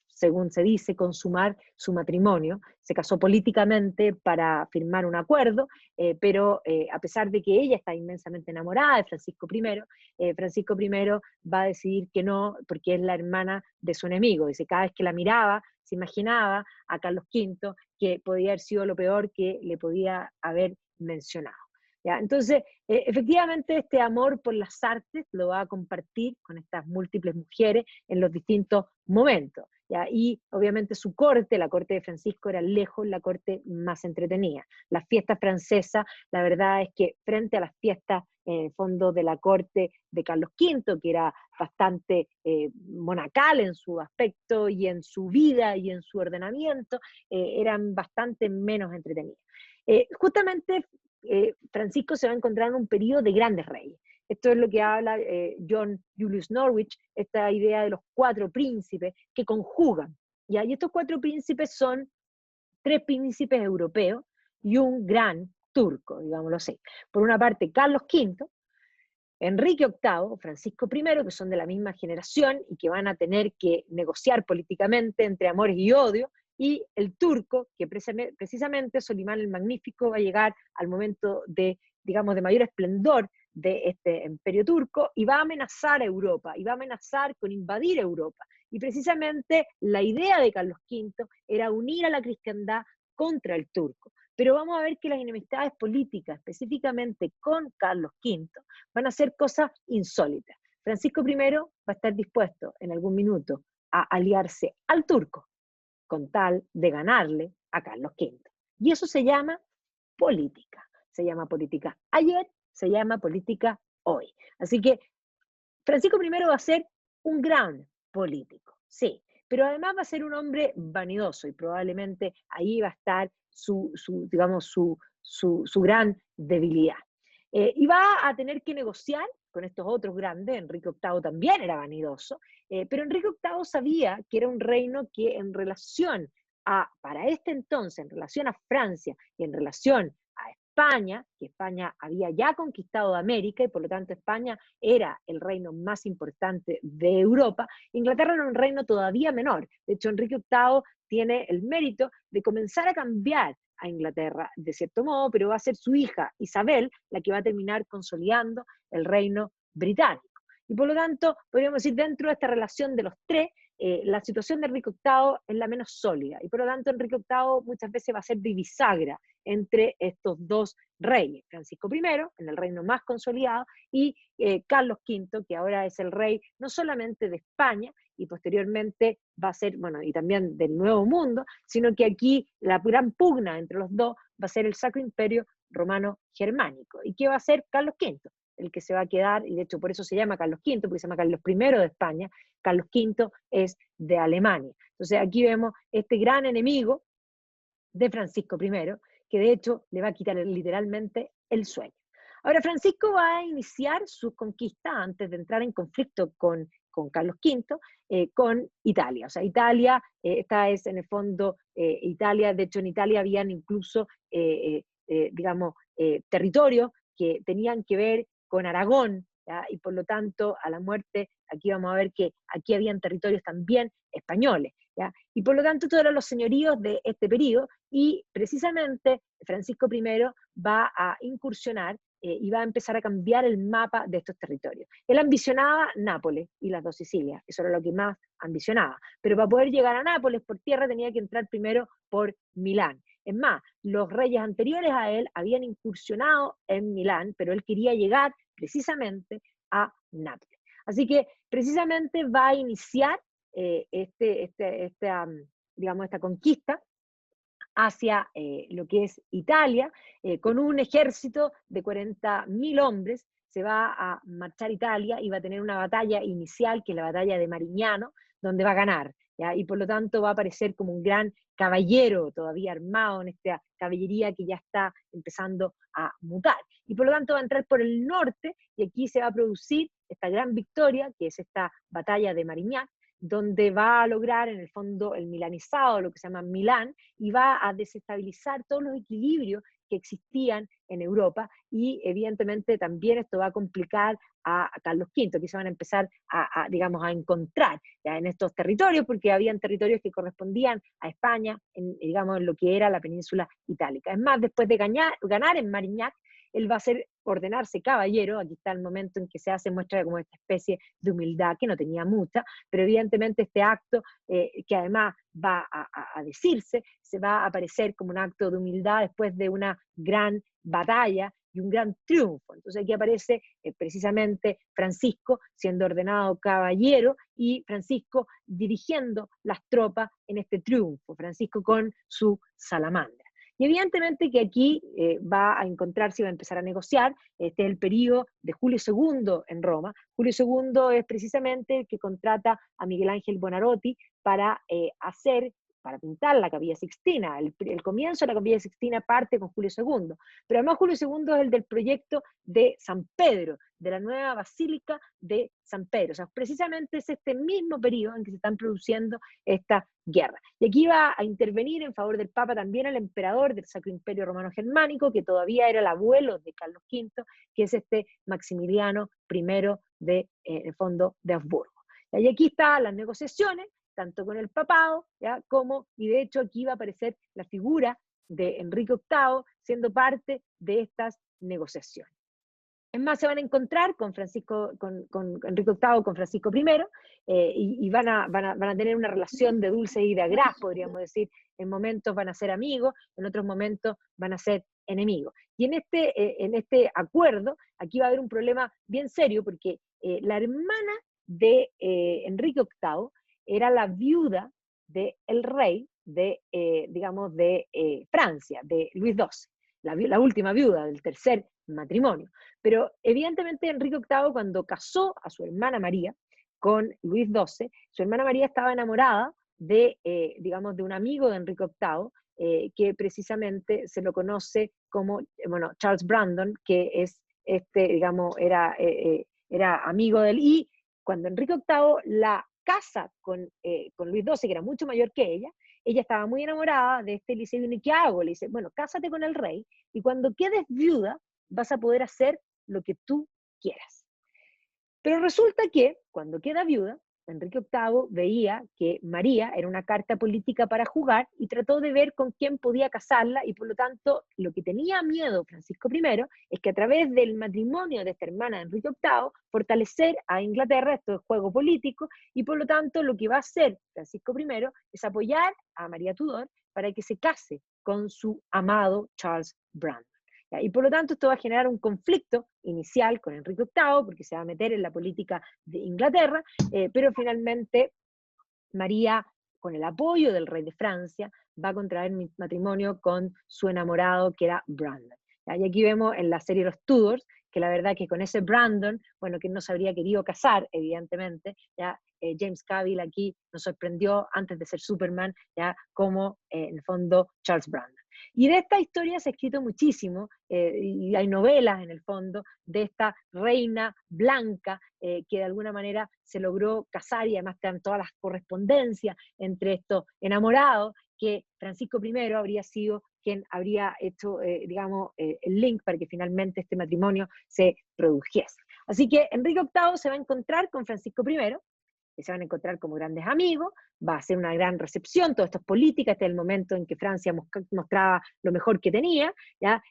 según se dice, consumar su matrimonio. Se casó políticamente para firmar un acuerdo, pero a pesar de que ella está inmensamente enamorada de Francisco I, Francisco I va a decidir que no, porque es la hermana de su enemigo. Dice, cada vez que la miraba, se imaginaba a Carlos V que podía haber sido lo peor que le podía haber mencionado. ¿Ya? Entonces, efectivamente, este amor por las artes lo va a compartir con estas múltiples mujeres en los distintos momentos. ¿Ya? Y obviamente su corte, la corte de Francisco, era lejos la corte más entretenida. Las fiestas francesas, la verdad es que frente a las fiestas en el fondo de la corte de Carlos V, que era bastante monacal en su aspecto y en su vida y en su ordenamiento, eran bastante menos entretenidas. Justamente Francisco se va a encontrar en un periodo de grandes reyes. Esto es lo que habla John Julius Norwich, esta idea de los cuatro príncipes que conjugan. ¿Ya? Y estos cuatro príncipes son tres príncipes europeos y un gran turco, digámoslo así. Por una parte, Carlos V, Enrique VIII, Francisco I, que son de la misma generación y que van a tener que negociar políticamente entre amores y odio, y el turco, que precisamente Solimán el Magnífico va a llegar al momento de, digamos, de mayor esplendor de este imperio turco y va a amenazar a Europa, y va a amenazar con invadir Europa. Y precisamente la idea de Carlos V era unir a la cristiandad contra el turco. Pero vamos a ver que las enemistades políticas, específicamente con Carlos V, van a ser cosas insólitas. Francisco I va a estar dispuesto en algún minuto a aliarse al turco con tal de ganarle a Carlos V. Y eso se llama política. Se llama política ayer, se llama política hoy. Así que Francisco I va a ser un gran político, sí, pero además va a ser un hombre vanidoso y probablemente ahí va a estar digamos, su gran debilidad. Y va a tener que negociar con estos otros grandes. Enrique VIII también era vanidoso, pero Enrique VIII sabía que era un reino que en relación para este entonces, en relación a Francia y en relación a España, que España había ya conquistado América y por lo tanto España era el reino más importante de Europa, Inglaterra era un reino todavía menor. De hecho, Enrique VIII tiene el mérito de comenzar a cambiar a Inglaterra de cierto modo, pero va a ser su hija Isabel la que va a terminar consolidando el reino británico. Y por lo tanto, podríamos decir, dentro de esta relación de los tres, la situación de Enrique VIII es la menos sólida, y por lo tanto Enrique VIII muchas veces va a ser de bisagra entre estos dos reyes, Francisco I, en el reino más consolidado, y Carlos V, que ahora es el rey no solamente de España, y posteriormente va a ser, bueno, y también del Nuevo Mundo, sino que aquí la gran pugna entre los dos va a ser el Sacro Imperio Romano Germánico. ¿Y qué va a hacer Carlos V? El que se va a quedar, y de hecho por eso se llama Carlos V, porque se llama Carlos I de España, Carlos V es de Alemania. Entonces aquí vemos este gran enemigo de Francisco I, que de hecho le va a quitar literalmente el sueño. Ahora, Francisco va a iniciar sus conquistas antes de entrar en conflicto con Carlos V, con Italia. O sea, Italia, esta es en el fondo Italia, de hecho en Italia habían incluso, digamos, territorios que tenían que ver con Aragón, ¿ya? Y por lo tanto, a la muerte, aquí vamos a ver que aquí habían territorios también españoles, ¿ya? Y por lo tanto, todos eran los señoríos de este periodo, y precisamente Francisco I va a incursionar y va a empezar a cambiar el mapa de estos territorios. Él ambicionaba Nápoles y las dos Sicilias, eso era lo que más ambicionaba, pero para poder llegar a Nápoles por tierra tenía que entrar primero por Milán. Es más, los reyes anteriores a él habían incursionado en Milán, pero él quería llegar precisamente a Nápoles. Así que precisamente va a iniciar digamos, esta conquista hacia lo que es Italia, con un ejército de 40.000 hombres. Se va a marchar Italia y va a tener una batalla inicial, que es la batalla de Marignano, donde va a ganar, ¿ya? Y por lo tanto va a aparecer como un gran caballero todavía armado en esta caballería que ya está empezando a mutar. Y por lo tanto va a entrar por el norte, y aquí se va a producir esta gran victoria, que es esta batalla de Marignac, donde va a lograr en el fondo el milanizado, lo que se llama Milán, y va a desestabilizar todos los equilibrios que existían en Europa, y evidentemente también esto va a complicar a Carlos V, que se van a empezar digamos, a encontrar ya en estos territorios, porque habían territorios que correspondían a España, digamos, en lo que era la península itálica. Es más, después de ganar en Marignac, él va a ordenarse caballero. Aquí está el momento en que se hace muestra de como esta especie de humildad, que no tenía mucha, pero evidentemente este acto, que además va a decirse, se va a aparecer como un acto de humildad después de una gran batalla y un gran triunfo. Entonces aquí aparece precisamente Francisco siendo ordenado caballero, y Francisco dirigiendo las tropas en este triunfo, Francisco con su salamandra. Y evidentemente que aquí va a encontrarse y va a empezar a negociar. Este es el periodo de Julio II en Roma. Julio II es precisamente el que contrata a Miguel Ángel Buonarroti para para pintar la Capilla Sixtina. El comienzo de la Capilla Sixtina parte con Julio II, pero además Julio II es el del proyecto de San Pedro, de la nueva Basílica de San Pedro. O sea, precisamente es este mismo periodo en que se están produciendo estas guerras. Y aquí va a intervenir en favor del Papa también el emperador del Sacro Imperio Romano Germánico, que todavía era el abuelo de Carlos V, que es este Maximiliano I en el fondo, de Habsburgo. Y aquí están las negociaciones, tanto con el papado, ¿ya? Y de hecho aquí va a aparecer la figura de Enrique VIII siendo parte de estas negociaciones. Es más, se van a encontrar con Enrique VIII, con Francisco I, y van a tener una relación de dulce y de agraz, podríamos decir. En momentos van a ser amigos, en otros momentos van a ser enemigos. Y en este acuerdo, aquí va a haber un problema bien serio, porque la hermana de Enrique VIII era la viuda del rey digamos, de Francia, de Luis XII, la última viuda del tercer matrimonio. Pero evidentemente Enrique VIII, cuando casó a su hermana María con Luis XII, su hermana María estaba enamorada digamos, de un amigo de Enrique VIII, que precisamente se lo conoce como, bueno, Charles Brandon, que es digamos, era amigo de él. Y cuando Enrique VIII la casa con Luis XII, que era mucho mayor que ella estaba muy enamorada de este Eliseo, y ¿qué hago? Le dice, bueno, cásate con el rey, y cuando quedes viuda vas a poder hacer lo que tú quieras. Pero resulta que, cuando queda viuda, Enrique VIII veía que María era una carta política para jugar y trató de ver con quién podía casarla, y por lo tanto lo que tenía miedo Francisco I es que a través del matrimonio de esta hermana de Enrique VIII fortalecer a Inglaterra, esto es juego político, y por lo tanto lo que va a hacer Francisco I es apoyar a María Tudor para que se case con su amado Charles Brandon. Y por lo tanto esto va a generar un conflicto inicial con Enrique VIII, porque se va a meter en la política de Inglaterra, pero finalmente María, con el apoyo del rey de Francia, va a contraer matrimonio con su enamorado, que era Brandon. Y aquí vemos en la serie Los Tudors, que la verdad que con ese Brandon, bueno, que no se habría querido casar, evidentemente, James Cavill aquí nos sorprendió antes de ser Superman, como en el fondo Charles Brandon. Y de esta historia se ha escrito muchísimo, y hay novelas en el fondo de esta reina blanca que de alguna manera se logró casar, y además están todas las correspondencias entre estos enamorados, que Francisco I habría sido quien habría hecho, digamos, el link para que finalmente este matrimonio se produjese. Así que Enrique VIII se va a encontrar con Francisco I, que se van a encontrar como grandes amigos, va a ser una gran recepción, todo esto es política, este es el momento en que Francia mostraba lo mejor que tenía,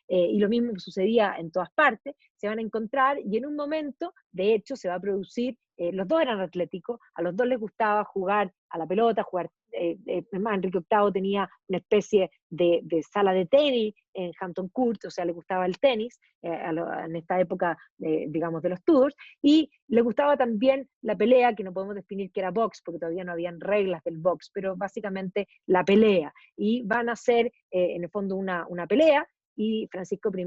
y lo mismo sucedía en todas partes, se van a encontrar, y en un momento, de hecho, se va a producir, los dos eran atléticos, a los dos les gustaba jugar a la pelota, jugar, además Enrique VIII tenía una especie de sala de tenis en Hampton Court, o sea, le gustaba el tenis, en esta época, digamos, de los Tudors, y le gustaba también la pelea, que no podemos definir que era box, porque todavía no habían reglas del box, pero básicamente la pelea, y van a hacer, en el fondo, una pelea, y Francisco I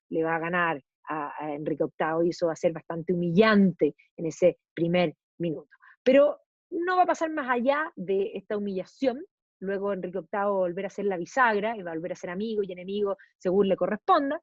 le va a ganar a Enrique VIII, y eso va a ser bastante humillante en ese primer minuto. Pero no va a pasar más allá de esta humillación. Luego Enrique VIII va a volver a ser la bisagra, y va a volver a ser amigo y enemigo según le corresponda,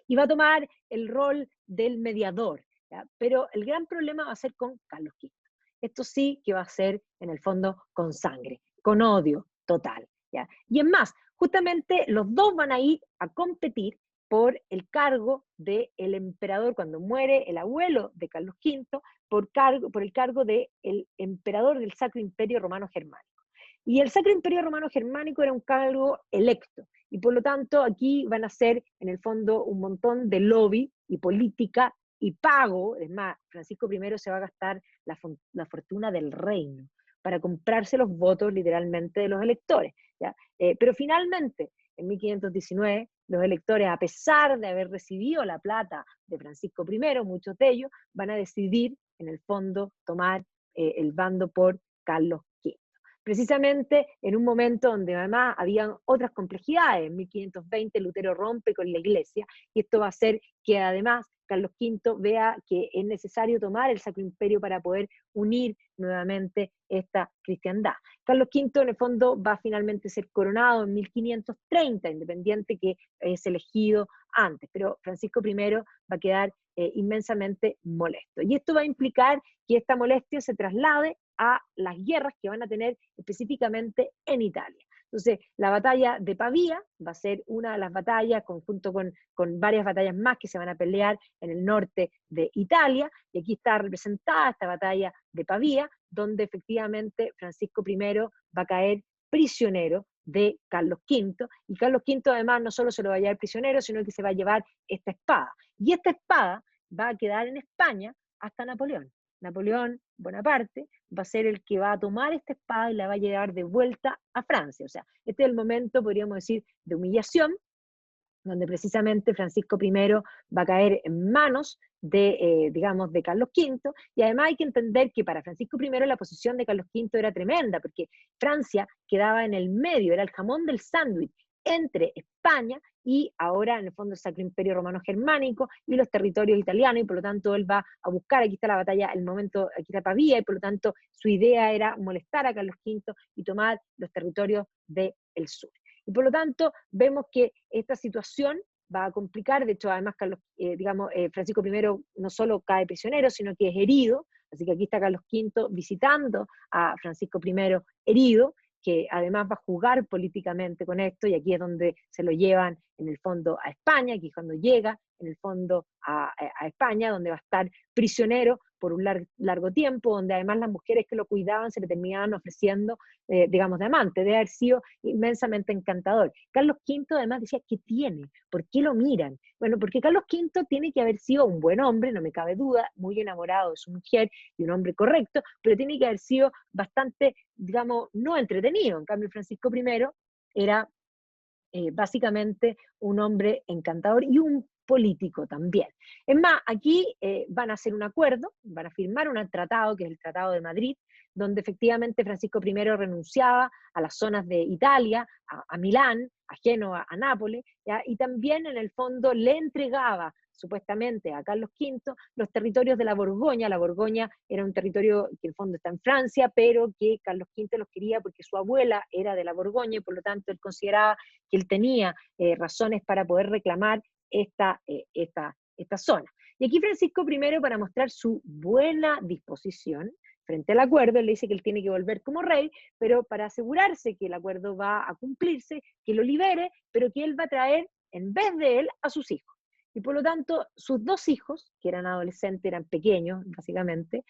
y va a tomar el rol del mediador, ¿ya? Pero el gran problema va a ser con Carlos V. Esto sí que va a ser, en el fondo, con sangre, con odio total, ¿ya? Y es más, justamente los dos van a ir a competir por el cargo del emperador, cuando muere el abuelo de Carlos V, por el cargo de el emperador del Sacro Imperio Romano Germánico. Y el Sacro Imperio Romano Germánico era un cargo electo, y por lo tanto aquí van a ser, en el fondo, un montón de lobby y política y pago. Es más, Francisco I se va a gastar la fortuna del reino para comprarse los votos literalmente de los electores, ¿ya? Pero finalmente, en 1519, los electores, a pesar de haber recibido la plata de Francisco I, muchos de ellos van a decidir, en el fondo, tomar el bando por Carlos V. Precisamente en un momento donde además habían otras complejidades. En 1520 Lutero rompe con la iglesia, y esto va a hacer que además Carlos V vea que es necesario tomar el Sacro Imperio para poder unir nuevamente esta cristiandad. Carlos V en el fondo va a finalmente ser coronado en 1530, independiente que es elegido antes, pero Francisco I va a quedar inmensamente molesto. Y esto va a implicar que esta molestia se traslade a las guerras que van a tener específicamente en Italia. Entonces, la batalla de Pavía va a ser una de las batallas, junto con varias batallas más que se van a pelear en el norte de Italia, y aquí está representada esta batalla de Pavía, donde efectivamente Francisco I va a caer prisionero de Carlos V, y Carlos V además no solo se lo va a llevar prisionero, sino que se va a llevar esta espada, y esta espada va a quedar en España hasta Napoleón. Napoleón Bonaparte va a ser el que va a tomar esta espada y la va a llevar de vuelta a Francia. O sea, este es el momento, podríamos decir, de humillación, donde precisamente Francisco I va a caer en manos de, digamos, de Carlos V, y además hay que entender que para Francisco I la posición de Carlos V era tremenda, porque Francia quedaba en el medio, era el jamón del sándwich entre España y ahora en el fondo el Sacro Imperio Romano Germánico y los territorios italianos, y por lo tanto él va a buscar, aquí está la batalla, el momento, aquí está Pavía, y por lo tanto su idea era molestar a Carlos V y tomar los territorios del sur. Y por lo tanto vemos que esta situación va a complicar. De hecho, además, Francisco I no solo cae prisionero, sino que es herido. Así que aquí está Carlos V visitando a Francisco I herido, que además va a jugar políticamente con esto, y aquí es donde se lo llevan en el fondo a España, aquí es cuando llega en el fondo a España, donde va a estar prisionero por un largo tiempo, donde además las mujeres que lo cuidaban se le terminaban ofreciendo, digamos, de amante, de haber sido inmensamente encantador. Carlos V además decía, ¿qué tiene? ¿Por qué lo miran? Bueno, porque Carlos V tiene que haber sido un buen hombre, no me cabe duda, muy enamorado de su mujer y un hombre correcto, pero tiene que haber sido bastante, digamos, no entretenido. En cambio, Francisco I era básicamente un hombre encantador y un político también. Es más, aquí van a hacer un acuerdo, van a firmar un tratado, que es el Tratado de Madrid, donde efectivamente Francisco I renunciaba a las zonas de Italia, a Milán, a Génova, a Nápoles, ¿ya? Y también en el fondo le entregaba supuestamente a Carlos V los territorios de la Borgoña. La Borgoña era un territorio que en el fondo está en Francia, pero que Carlos V los quería porque su abuela era de la Borgoña, y por lo tanto él consideraba que él tenía razones para poder reclamar esta zona. Y aquí Francisco I, para mostrar su buena disposición frente al acuerdo, él le dice que él tiene que volver como rey, pero para asegurarse que el acuerdo va a cumplirse, que lo libere, pero que él va a traer, en vez de él, a sus hijos. Y por lo tanto, sus dos hijos, que eran adolescentes, eran pequeños, básicamente,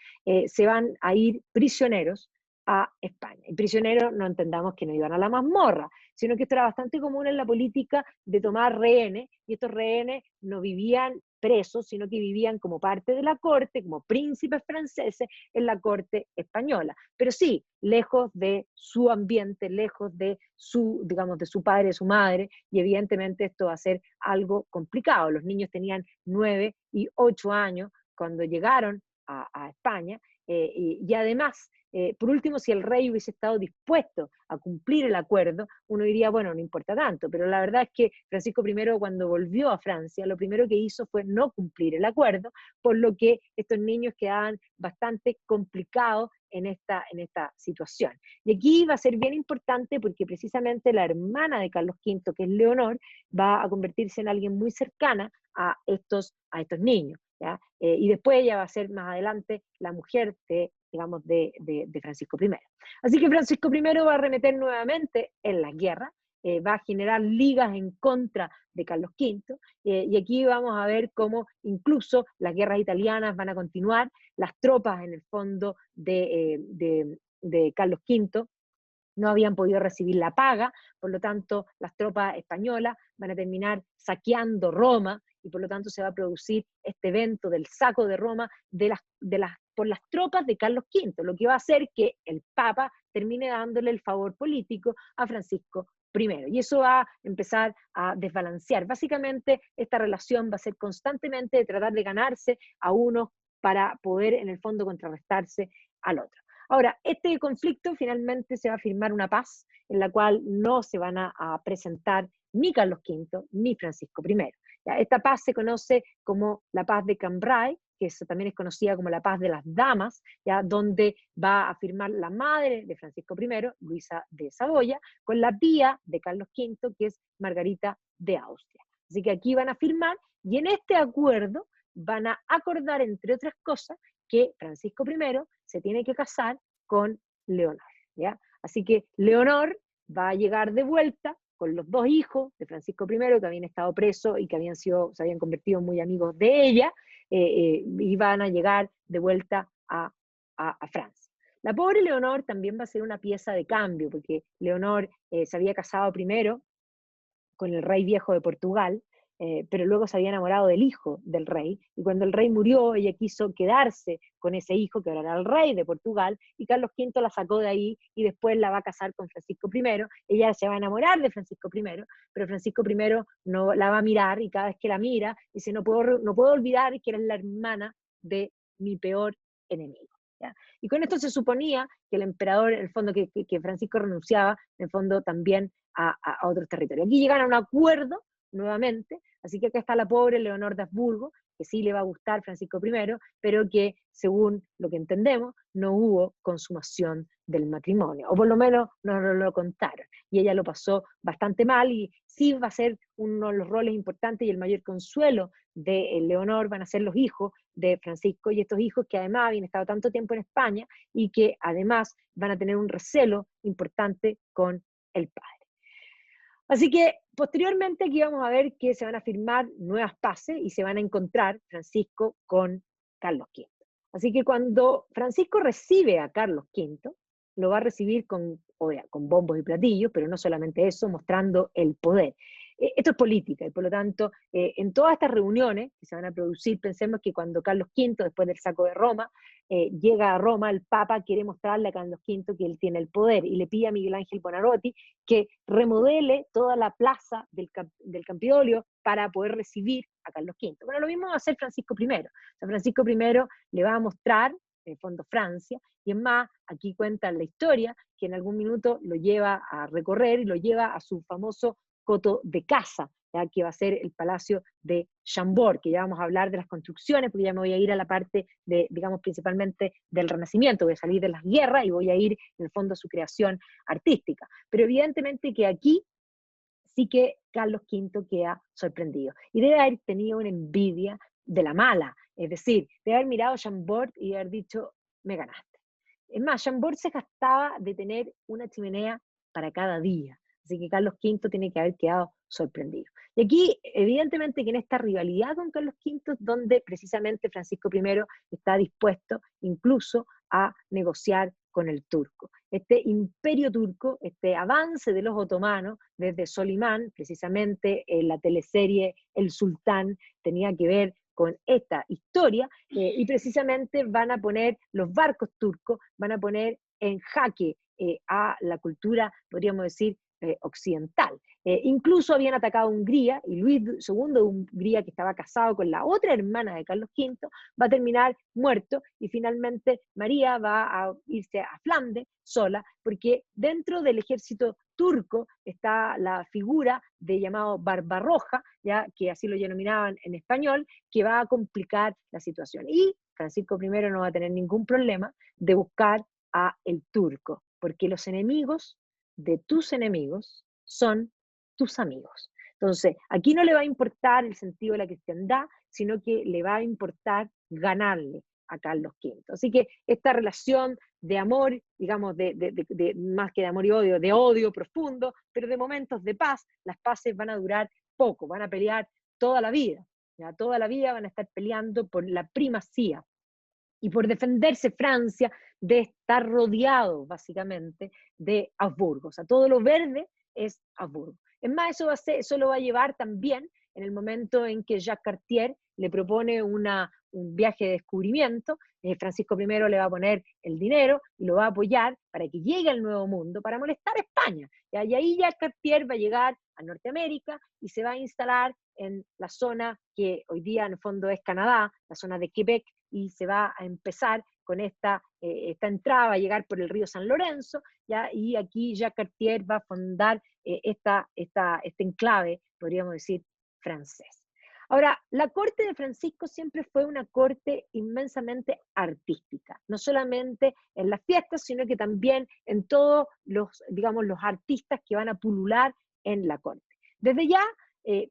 se van a ir prisioneros a España. Y prisioneros, no entendamos que no iban a la mazmorra, sino que esto era bastante común en la política de tomar rehenes, y estos rehenes no vivían presos, sino que vivían como parte de la corte, como príncipes franceses en la corte española. Pero sí, lejos de su ambiente, lejos de su, digamos, de su padre, de su madre, y evidentemente esto va a ser algo complicado. Los niños tenían 9 y 8 años cuando llegaron a España, y además, por último, si el rey hubiese estado dispuesto a cumplir el acuerdo, uno diría, bueno, no importa tanto, pero la verdad es que Francisco I, cuando volvió a Francia, lo primero que hizo fue no cumplir el acuerdo, por lo que estos niños quedaban bastante complicados en esta situación. Y aquí va a ser bien importante porque precisamente la hermana de Carlos V, que es Leonor, va a convertirse en alguien muy cercana a estos niños, ¿ya? Y después ella va a ser más adelante la mujer digamos, de Francisco I. Así que Francisco I va a arremeter nuevamente en las guerras, va a generar ligas en contra de Carlos V, y aquí vamos a ver cómo incluso las guerras italianas van a continuar, las tropas en el fondo de Carlos V no habían podido recibir la paga, por lo tanto las tropas españolas van a terminar saqueando Roma, y por lo tanto se va a producir este evento del saco de Roma por las tropas de Carlos V, lo que va a hacer que el Papa termine dándole el favor político a Francisco I. Y eso va a empezar a desbalancear. Básicamente esta relación va a ser constantemente de tratar de ganarse a uno para poder en el fondo contrarrestarse al otro. Ahora, este conflicto finalmente se va a firmar una paz en la cual no se van a presentar ni Carlos V ni Francisco I. ¿Ya? Esta paz se conoce como la paz de Cambrai, que también es conocida como la paz de las damas, ¿ya? Donde va a firmar la madre de Francisco I, Luisa de Saboya, con la tía de Carlos V, que es Margarita de Austria. Así que aquí van a firmar, y en este acuerdo van a acordar, entre otras cosas, que Francisco I se tiene que casar con Leonor, ¿ya? Así que Leonor va a llegar de vuelta con los dos hijos de Francisco I, que habían estado presos y que se habían convertido en muy amigos de ella, y van a llegar de vuelta a Francia. La pobre Leonor también va a ser una pieza de cambio, porque Leonor se había casado primero con el rey viejo de Portugal, pero luego se había enamorado del hijo del rey, y cuando el rey murió, ella quiso quedarse con ese hijo, que ahora era el rey de Portugal, y Carlos V la sacó de ahí, y después la va a casar con Francisco I, ella se va a enamorar de Francisco I, pero Francisco I no la va a mirar, y cada vez que la mira, dice, no puedo olvidar que eres la hermana de mi peor enemigo. ¿Ya? Y con esto se suponía que el emperador, en el fondo, que Francisco renunciaba, en el fondo, también a otros territorios. Aquí llegan a un acuerdo nuevamente, así que acá está la pobre Leonor de Habsburgo, que sí le va a gustar Francisco I, pero que, según lo que entendemos, no hubo consumación del matrimonio, o por lo menos no nos lo contaron, y ella lo pasó bastante mal, y sí va a ser uno de los roles importantes y el mayor consuelo de Leonor van a ser los hijos de Francisco, y estos hijos que además habían estado tanto tiempo en España y que además van a tener un recelo importante con el padre. Así que posteriormente aquí vamos a ver que se van a firmar nuevas paces y se van a encontrar Francisco con Carlos V. Así que cuando Francisco recibe a Carlos V, lo va a recibir con bombos y platillos, pero no solamente eso, mostrando el poder. Esto es política y por lo tanto en todas estas reuniones que se van a producir, pensemos que cuando Carlos V, después del saco de Roma, llega a Roma, el Papa quiere mostrarle a Carlos V que él tiene el poder y le pide a Miguel Ángel Buonarroti que remodele toda la plaza del Campidoglio para poder recibir a Carlos V. Bueno, lo mismo va a hacer Francisco I. O sea, Francisco I le va a mostrar, en el fondo, Francia, y es más, aquí cuenta la historia, que en algún minuto lo lleva a recorrer y lo lleva a su famoso coto de caza, ¿ya? Que va a ser el Palacio de Chambord, que ya vamos a hablar de las construcciones, porque ya me voy a ir a la parte de, digamos, principalmente del Renacimiento, voy a salir de las guerras y voy a ir, en el fondo, a su creación artística. Pero evidentemente que aquí sí que Carlos V queda sorprendido. Y debe haber tenido una envidia de la mala, es decir, debe haber mirado a Chambord y haber dicho, me ganaste. Es más, Chambord se gastaba de tener una chimenea para cada día, así que Carlos V tiene que haber quedado sorprendido. Y aquí, evidentemente que en esta rivalidad con Carlos V, donde precisamente Francisco I está dispuesto incluso a negociar con el turco. Este imperio turco, este avance de los otomanos desde Solimán, precisamente en la teleserie El Sultán, tenía que ver con esta historia, y precisamente van a poner, los barcos turcos van a poner en jaque a la cultura, podríamos decir, occidental. Incluso habían atacado a Hungría, y Luis II de Hungría, que estaba casado con la otra hermana de Carlos V, va a terminar muerto, y finalmente María va a irse a Flandes sola, porque dentro del ejército turco está la figura de llamado Barbarroja, ya que así lo denominaban en español, que va a complicar la situación. Y Francisco I no va a tener ningún problema de buscar a el turco, porque los enemigos de tus enemigos son tus amigos. Entonces, aquí no le va a importar el sentido de la cristiandad, sino que le va a importar ganarle a Carlos V. Así que esta relación de amor, digamos, más que de amor y odio, de odio profundo, pero de momentos de paz, las paces van a durar poco, van a pelear toda la vida, ¿ya? Toda la vida van a estar peleando por la primacía y por defenderse Francia de estar rodeado, básicamente, de Habsburgo. O sea, todo lo verde es Habsburgo. Es más, eso lo va a llevar también en el momento en que Jacques Cartier le propone un viaje de descubrimiento. Francisco I le va a poner el dinero y lo va a apoyar para que llegue al Nuevo Mundo, para molestar a España. ¿Ya? Y ahí Jacques Cartier va a llegar a Norteamérica y se va a instalar en la zona que hoy día en el fondo es Canadá, la zona de Quebec, y se va a empezar con esta entrada, va a llegar por el río San Lorenzo, ¿ya? Y aquí Jacques Cartier va a fundar este enclave, podríamos decir, francés. Ahora, la corte de Francisco siempre fue una corte inmensamente artística, no solamente en las fiestas, sino que también en todos los, digamos, los artistas que van a pulular en la corte. Desde ya,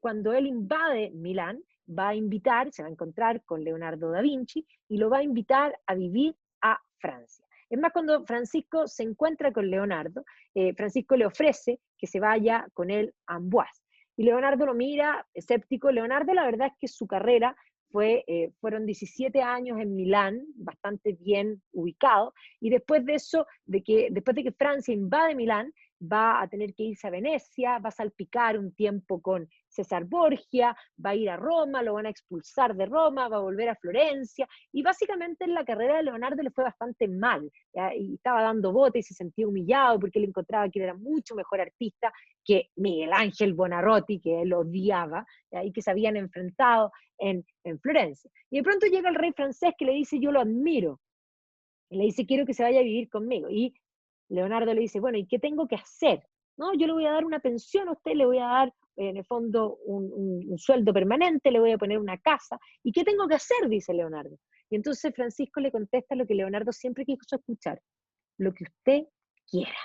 cuando él invade Milán, va a invitar, se va a encontrar con Leonardo da Vinci y lo va a invitar a vivir a Francia. Es más, cuando Francisco se encuentra con Leonardo, Francisco le ofrece que se vaya con él a Amboise. Y Leonardo lo mira escéptico. Leonardo, la verdad es que su carrera fueron 17 años en Milán, bastante bien ubicado, y después de eso, después de que Francia invade Milán, va a tener que irse a Venecia, va a salpicar un tiempo con César Borgia, va a ir a Roma, lo van a expulsar de Roma, va a volver a Florencia, y básicamente en la carrera de Leonardo le fue bastante mal, ¿ya? Y estaba dando botes y se sentía humillado porque él encontraba que él era mucho mejor artista que Miguel Ángel Buonarroti, que él odiaba, ¿ya? Y que se habían enfrentado en Florencia. Y de pronto llega el rey francés que le dice, yo lo admiro, y le dice, quiero que se vaya a vivir conmigo, y Leonardo le dice, bueno, ¿y qué tengo que hacer? No, yo le voy a dar una pensión a usted, le voy a dar en el fondo un sueldo permanente, le voy a poner una casa. ¿Y qué tengo que hacer? Dice Leonardo. Y entonces Francisco le contesta lo que Leonardo siempre quiso escuchar, lo que usted quiera.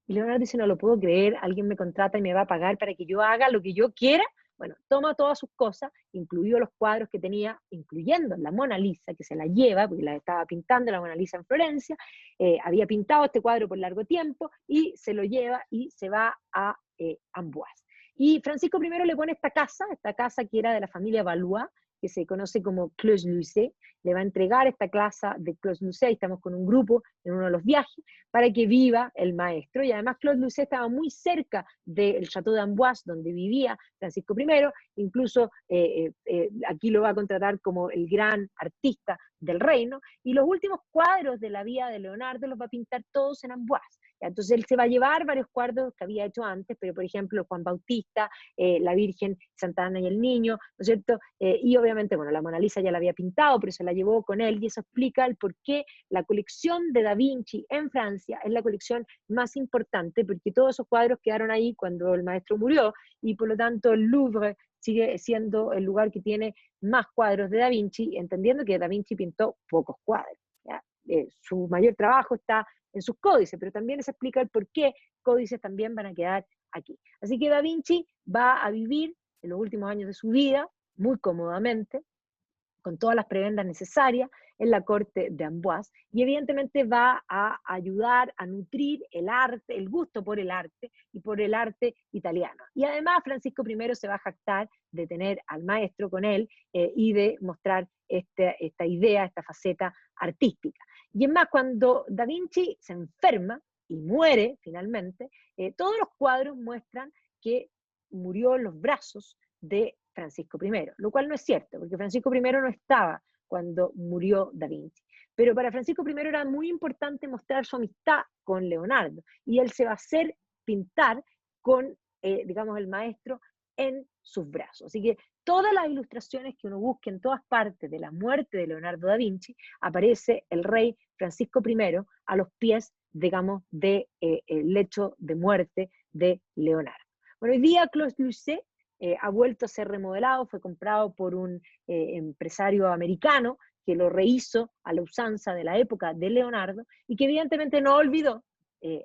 Y Leonardo dice, no lo puedo creer, alguien me contrata y me va a pagar para que yo haga lo que yo quiera. Bueno, toma todas sus cosas, incluidos los cuadros que tenía, incluyendo la Mona Lisa, que se la lleva, porque la estaba pintando la Mona Lisa en Florencia, había pintado este cuadro por largo tiempo, y se lo lleva y se va a Amboise. Y Francisco I le pone esta casa que era de la familia Valois, que se conoce como Clos-Lucé, le va a entregar esta casa de Clos-Lucé, estamos con un grupo en uno de los viajes, para que viva el maestro, y además Clos-Lucé estaba muy cerca del Château d'Amboise, donde vivía Francisco I, incluso aquí lo va a contratar como el gran artista del reino, y los últimos cuadros de la vida de Leonardo los va a pintar todos en Amboise. Entonces él se va a llevar varios cuadros que había hecho antes, pero por ejemplo Juan Bautista, la Virgen, Santa Ana y el Niño, ¿no es cierto? Y obviamente, bueno, la Mona Lisa ya la había pintado, pero se la llevó con él, y eso explica el por qué la colección de Da Vinci en Francia es la colección más importante, porque todos esos cuadros quedaron ahí cuando el maestro murió, y por lo tanto el Louvre sigue siendo el lugar que tiene más cuadros de Da Vinci, entendiendo que Da Vinci pintó pocos cuadros. ¿Ya? Su mayor trabajo está en sus códices, pero también se explica el por qué códices también van a quedar aquí. Así que Da Vinci va a vivir en los últimos años de su vida muy cómodamente, con todas las prebendas necesarias en la corte de Amboise, y evidentemente va a ayudar a nutrir el arte, el gusto por el arte y por el arte italiano. Y además Francisco I se va a jactar de tener al maestro con él y de mostrar esta idea, esta faceta artística. Y es más, cuando Da Vinci se enferma y muere finalmente, todos los cuadros muestran que murió en los brazos de Francisco I, lo cual no es cierto, porque Francisco I no estaba cuando murió Da Vinci. Pero para Francisco I era muy importante mostrar su amistad con Leonardo, y él se va a hacer pintar con, digamos, el maestro en sus brazos. Así que todas las ilustraciones que uno busque en todas partes de la muerte de Leonardo da Vinci, aparece el rey Francisco I a los pies, digamos, del lecho de muerte de Leonardo. Bueno, hoy día Clos-Lucé ha vuelto a ser remodelado, fue comprado por un empresario americano que lo rehizo a la usanza de la época de Leonardo, y que evidentemente no olvidó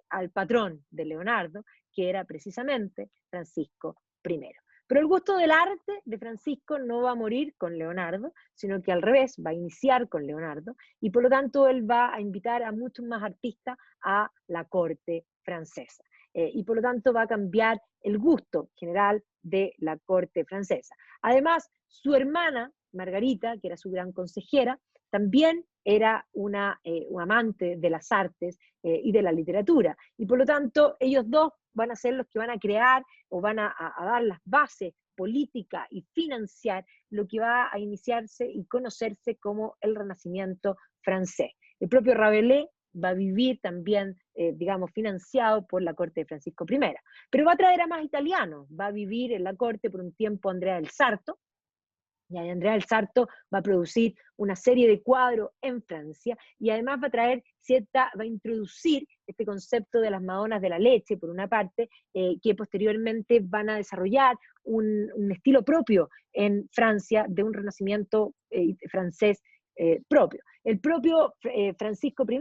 al patrón de Leonardo, que era precisamente Francisco I. Pero el gusto del arte de Francisco no va a morir con Leonardo, sino que al revés, va a iniciar con Leonardo, y por lo tanto él va a invitar a muchos más artistas a la corte francesa. Y por lo tanto va a cambiar el gusto general de la corte francesa. Además, su hermana, Margarita, que era su gran consejera, también era una amante de las artes y de la literatura, y por lo tanto ellos dos van a ser los que van a crear o van a dar las bases políticas y financiar lo que va a iniciarse y conocerse como el Renacimiento francés. El propio Rabelais va a vivir también, digamos, financiado por la corte de Francisco I. Pero va a traer a más italianos, va a vivir en la corte por un tiempo Andrea del Sarto, y Andrea del Sarto va a producir una serie de cuadros en Francia, y además va a introducir este concepto de las Madonas de la leche, por una parte, que posteriormente van a desarrollar un estilo propio en Francia, de un renacimiento francés propio. El propio Francisco I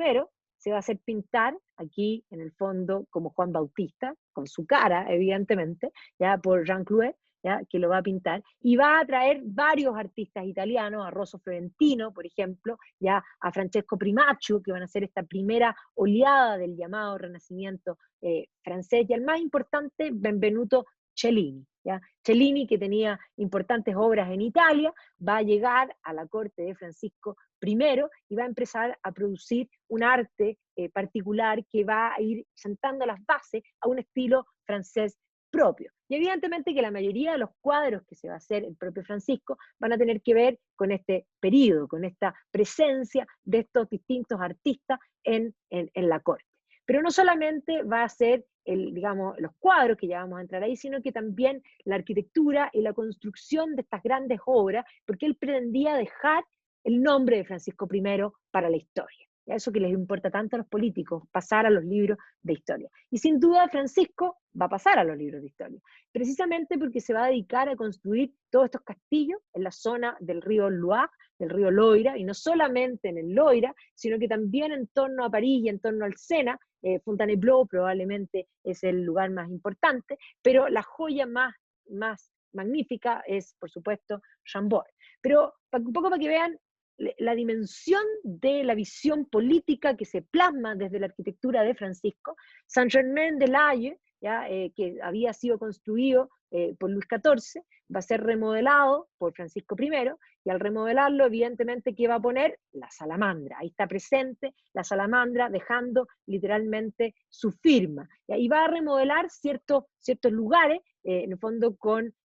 se va a hacer pintar aquí en el fondo como Juan Bautista, con su cara, evidentemente, ya por Jean Clouet, ¿ya? Que lo va a pintar, y va a traer varios artistas italianos, a Rosso Fiorentino, por ejemplo, ya a Francesco Primaccio, que van a hacer esta primera oleada del llamado Renacimiento francés, y al más importante, Benvenuto Cellini. ¿Ya? Cellini, que tenía importantes obras en Italia, va a llegar a la corte de Francisco I y va a empezar a producir un arte particular que va a ir sentando las bases a un estilo francés propio. Y evidentemente que la mayoría de los cuadros que se va a hacer el propio Francisco van a tener que ver con este periodo, con esta presencia de estos distintos artistas en la corte. Pero no solamente va a ser digamos, los cuadros, que ya vamos a entrar ahí, sino que también la arquitectura y la construcción de estas grandes obras, porque él pretendía dejar el nombre de Francisco I para la historia. y a eso que les importa tanto a los políticos, pasar a los libros de historia. Y sin duda Francisco va a pasar a los libros de historia, precisamente porque se va a dedicar a construir todos estos castillos en la zona del río Loire, del río Loira, y no solamente en el Loira, sino que también en torno a París y en torno al Sena. Fontainebleau probablemente es el lugar más importante, pero la joya más magnífica es, por supuesto, Chambord. Pero un poco para que vean la dimensión de la visión política que se plasma desde la arquitectura de Francisco, Saint-Germain-des-Laye, que había sido construido por Luis XIV, va a ser remodelado por Francisco I, y al remodelarlo, evidentemente, ¿qué va a poner? La salamandra. Ahí está presente la salamandra, dejando literalmente su firma. Y va a remodelar ciertos lugares, en el fondo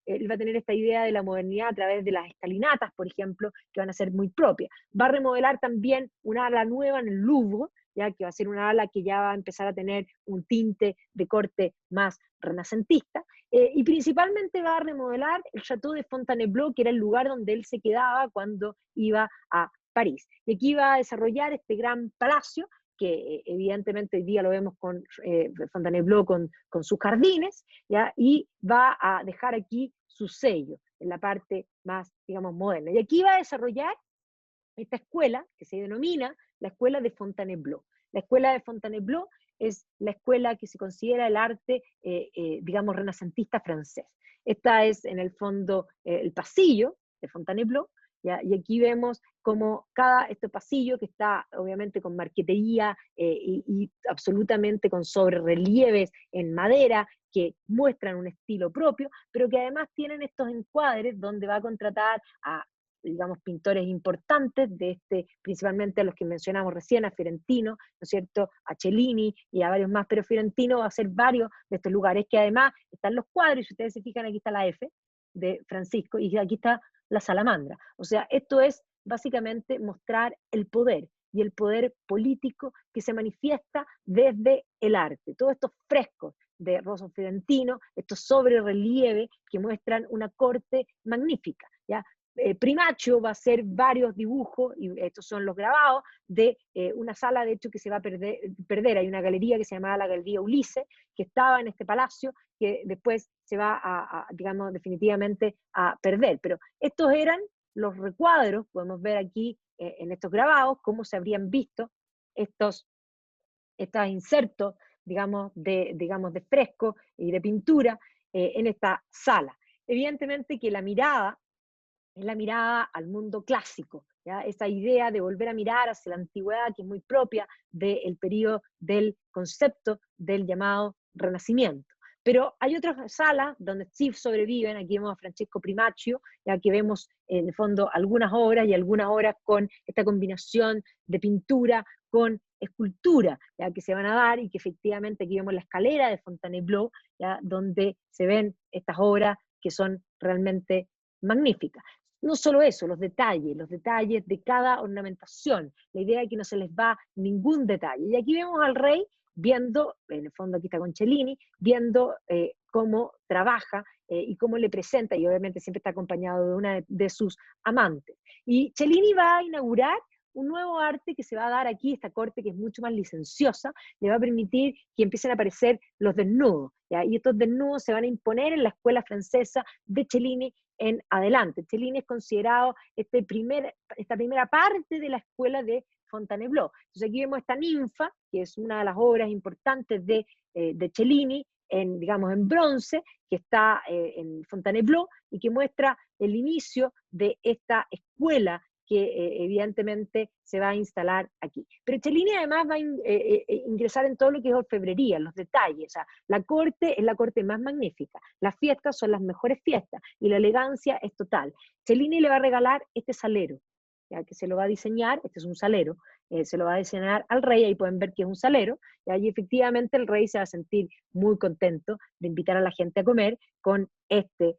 él va a tener esta idea de la modernidad a través de las escalinatas, por ejemplo, que van a ser muy propias. Va a remodelar también una ala nueva en el Louvre, ya que va a ser una ala que ya va a empezar a tener un tinte de corte más renacentista, y principalmente va a remodelar el Château de Fontainebleau, que era el lugar donde él se quedaba cuando iba a París. Y aquí va a desarrollar este gran palacio, que evidentemente hoy día lo vemos con Fontainebleau con sus jardines, ¿ya? Y va a dejar aquí su sello en la parte más, digamos, moderna. Y aquí va a desarrollar esta escuela que se denomina la Escuela de Fontainebleau. La Escuela de Fontainebleau es la escuela que se considera el arte, digamos, renacentista francés. Esta es, en el fondo, el pasillo de Fontainebleau, ¿ya? Y aquí vemos como este pasillo, que está obviamente con marquetería y absolutamente con sobrerelieves en madera, que muestran un estilo propio, pero que además tienen estos encuadres donde va a contratar a, digamos, pintores importantes, principalmente a los que mencionamos recién, a Fiorentino, ¿no es cierto?, a Cellini y a varios más, pero Fiorentino va a ser varios de estos lugares, que además están los cuadros, y si ustedes se fijan, aquí está la F de Francisco, y aquí está la salamandra. O sea, esto es básicamente mostrar el poder, y el poder político que se manifiesta desde el arte. Todos estos frescos de Rosso Fiorentino, estos sobrerelieves que muestran una corte magnífica, ¿ya? Primaccio va a hacer varios dibujos, y estos son los grabados, de una sala, de hecho, que se va a perder. Hay una galería que se llamaba la Galería Ulises, que estaba en este palacio, que después se va digamos, definitivamente a perder. Pero estos eran los recuadros, podemos ver aquí en estos grabados, cómo se habrían visto estos insertos, digamos, de fresco y de pintura en esta sala. Evidentemente que la mirada es la mirada al mundo clásico, ¿ya? Esa idea de volver a mirar hacia la antigüedad, que es muy propia del periodo del concepto del llamado Renacimiento. Pero hay otras salas donde sí sobreviven. Aquí vemos a Francesco Primaccio, ya que vemos en el fondo algunas obras, y algunas obras con esta combinación de pintura con escultura, ya que se van a dar, y que efectivamente aquí vemos la escalera de Fontainebleau, ya, donde se ven estas obras que son realmente magníficas. No solo eso, los detalles de cada ornamentación, la idea de que no se les va ningún detalle. Y aquí vemos al rey viendo, en el fondo aquí está con Cellini, viendo cómo trabaja y cómo le presenta, y obviamente siempre está acompañado de una de sus amantes. Y Cellini va a inaugurar un nuevo arte que se va a dar aquí, esta corte que es mucho más licenciosa, le va a permitir que empiecen a aparecer los desnudos, ¿ya? Y estos desnudos se van a imponer en la escuela francesa de Cellini en adelante. Cellini es considerado esta primera parte de la escuela de Fontainebleau. Entonces aquí vemos esta ninfa, que es una de las obras importantes de Cellini, digamos, en bronce, que está en Fontainebleau, y que muestra el inicio de esta escuela que evidentemente se va a instalar aquí. Pero Cellini además va a ingresar en todo lo que es orfebrería, en los detalles. O sea, la corte es la corte más magnífica, las fiestas son las mejores fiestas, y la elegancia es total. Cellini le va a regalar este salero, ya que se lo va a diseñar. Este es un salero, se lo va a diseñar al rey. Ahí pueden ver que es un salero, y efectivamente el rey se va a sentir muy contento de invitar a la gente a comer con este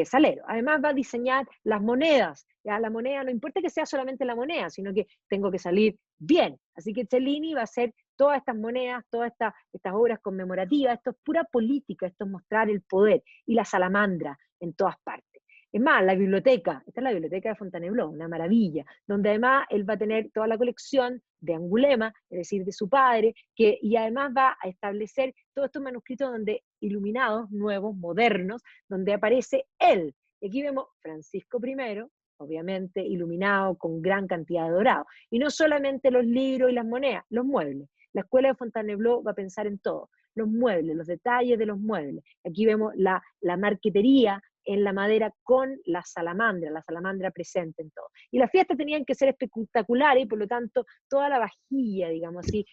salero. Además va a diseñar las monedas, ¿ya? La moneda, no importa que sea solamente la moneda, sino que tengo que salir bien. Así que Cellini va a hacer todas estas monedas, todas estas obras conmemorativas. Esto es pura política, esto es mostrar el poder, y la salamandra en todas partes. Es más, la biblioteca, esta es la biblioteca de Fontainebleau, una maravilla, donde además él va a tener toda la colección de Angulema, es decir, de su padre, y además va a establecer todos estos manuscritos donde iluminados, nuevos, modernos, donde aparece él. Y aquí vemos Francisco I, obviamente iluminado con gran cantidad de dorado. Y no solamente los libros y las monedas, los muebles. La escuela de Fontainebleau va a pensar en todo, los muebles, los detalles de los muebles. Aquí vemos la marquetería en la madera con la salamandra presente en todo. Y las fiestas tenían que ser espectaculares y por lo tanto toda la vajilla, digamos así,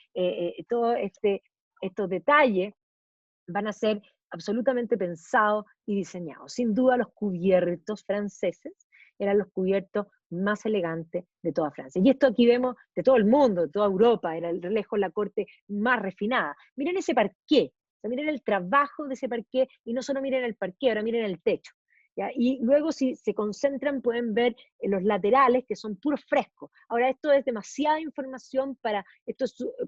todos estos detalles van a ser absolutamente pensados y diseñados. Sin duda los cubiertos franceses eran los cubiertos más elegantes de toda Francia. Y esto aquí vemos de todo el mundo, de toda Europa, era el lejos la corte más refinada. Miren ese parqué, o sea, miren el trabajo de ese parqué, y no solo miren el parqué, ahora miren el techo. ¿Ya? Y luego si se concentran pueden ver los laterales que son puros frescos. Ahora esto es demasiada información para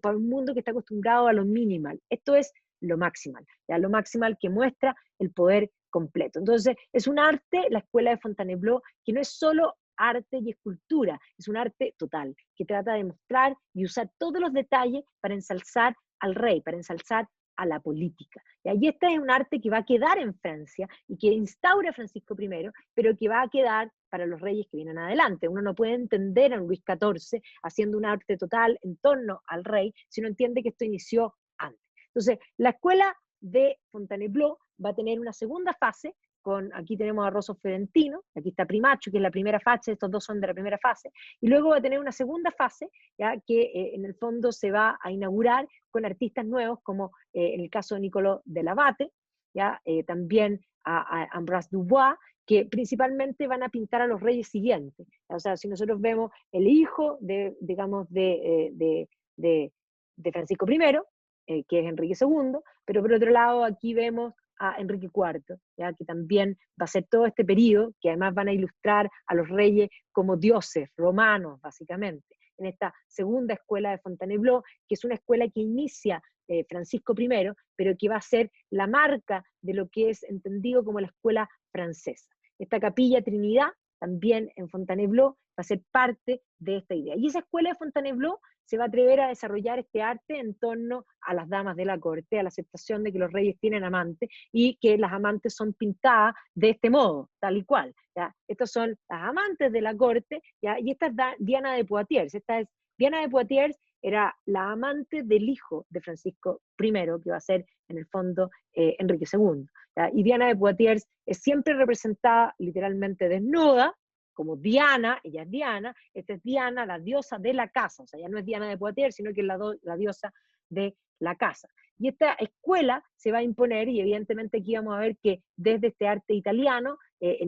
un mundo que está acostumbrado a lo minimal. Esto es lo maximal, ¿ya? Lo maximal que muestra el poder completo. Entonces es un arte, la escuela de Fontainebleau, que no es solo arte y escultura, es un arte total, que trata de mostrar y usar todos los detalles para ensalzar al rey, para ensalzar a la política. Y este es un arte que va a quedar en Francia y que instaura Francisco I, pero que va a quedar para los reyes que vienen adelante. Uno no puede entender a Luis XIV haciendo un arte total en torno al rey si no entiende que esto inició antes. Entonces, la escuela de Fontainebleau va a tener una segunda fase, aquí tenemos a Rosso Fiorentino, aquí está Primacho, que es la primera fase, estos dos son de la primera fase, y luego va a tener una segunda fase, ¿ya? Que en el fondo se va a inaugurar con artistas nuevos, como en el caso de Nicolò Dell'Abate, ¿ya? También a Ambroise Dubois, que principalmente van a pintar a los reyes siguientes. O sea, si nosotros vemos el hijo digamos, de Francisco I, que es Enrique II, pero por otro lado aquí vemos a Enrique IV, ¿ya? Que también va a ser todo este periodo, que además van a ilustrar a los reyes como dioses romanos, básicamente, en esta segunda escuela de Fontainebleau, que es una escuela que inicia Francisco I, pero que va a ser la marca de lo que es entendido como la escuela francesa. Esta capilla Trinidad, también en Fontainebleau, va a ser parte de esta idea. Y esa escuela de Fontainebleau se va a atrever a desarrollar este arte en torno a las damas de la corte, a la aceptación de que los reyes tienen amantes y que las amantes son pintadas de este modo, tal y cual. ¿Ya? Estas son las amantes de la corte, ¿ya? Y esta es Diana de Poitiers. Diana de Poitiers era la amante del hijo de Francisco I, que va a ser en el fondo Enrique II. ¿Ya? Y Diana de Poitiers es siempre representada literalmente desnuda, como Diana, ella es Diana, esta es Diana, la diosa de la casa, o sea, ya no es Diana de Poitiers, sino que es la diosa de la casa. Y esta escuela se va a imponer, y evidentemente aquí vamos a ver que desde este arte italiano,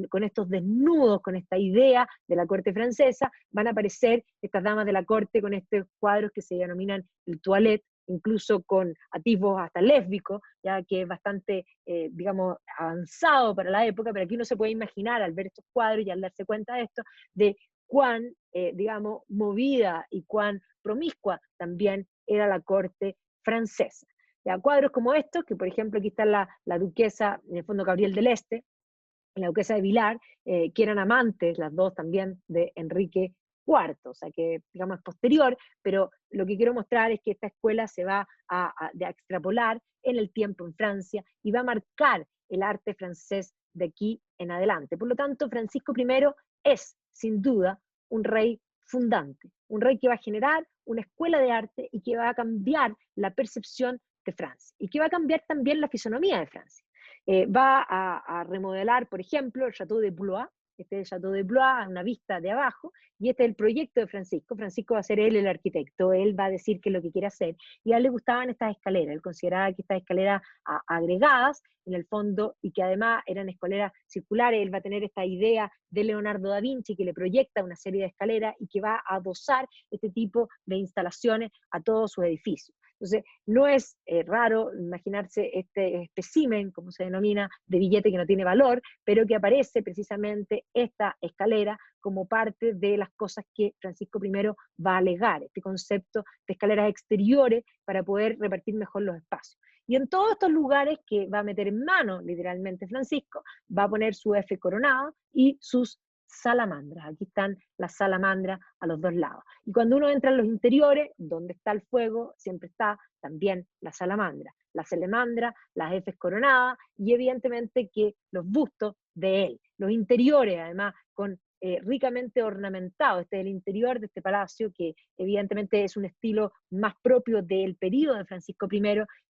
con estos desnudos, con esta idea de la corte francesa, van a aparecer estas damas de la corte con estos cuadros que se denominan el toilette, incluso con atisbos hasta lésbicos, ya que es bastante, digamos, avanzado para la época, pero aquí uno se puede imaginar al ver estos cuadros y al darse cuenta de esto, de cuán, digamos, movida y cuán promiscua también era la corte francesa. Ya, cuadros como estos, que por ejemplo aquí está la duquesa, en el fondo Gabriel del Este, la duquesa de Vilar, que eran amantes, las dos también, de Enrique IV, o sea que digamos es posterior, pero lo que quiero mostrar es que esta escuela se va a extrapolar en el tiempo en Francia y va a marcar el arte francés de aquí en adelante. Por lo tanto, Francisco I es, sin duda, un rey fundante, un rey que va a generar una escuela de arte y que va a cambiar la percepción de Francia, y que va a cambiar también la fisonomía de Francia. Va a remodelar, por ejemplo, el Château de Blois. Este es el Château de Blois, a una vista de abajo, y este es el proyecto de Francisco. Francisco va a ser él el arquitecto, él va a decir qué es lo que quiere hacer, y a él le gustaban estas escaleras, él consideraba que estas escaleras agregadas, en el fondo, y que además eran escaleras circulares, él va a tener esta idea de Leonardo da Vinci, que le proyecta una serie de escaleras, y que va a adosar este tipo de instalaciones a todos sus edificios. Entonces, no es raro imaginarse este espécimen, como se denomina, de billete que no tiene valor, pero que aparece precisamente esta escalera como parte de las cosas que Francisco I va a alegar, este concepto de escaleras exteriores para poder repartir mejor los espacios. Y en todos estos lugares que va a meter en mano, literalmente, Francisco, va a poner su F coronada y sus salamandras. Aquí están las salamandras a los dos lados. Y cuando uno entra en los interiores, donde está el fuego, siempre está también la salamandra. La salamandra, las Fs coronadas y evidentemente que los bustos de él. Los interiores, además, con ricamente ornamentado. Este es el interior de este palacio, que evidentemente es un estilo más propio del periodo de Francisco I,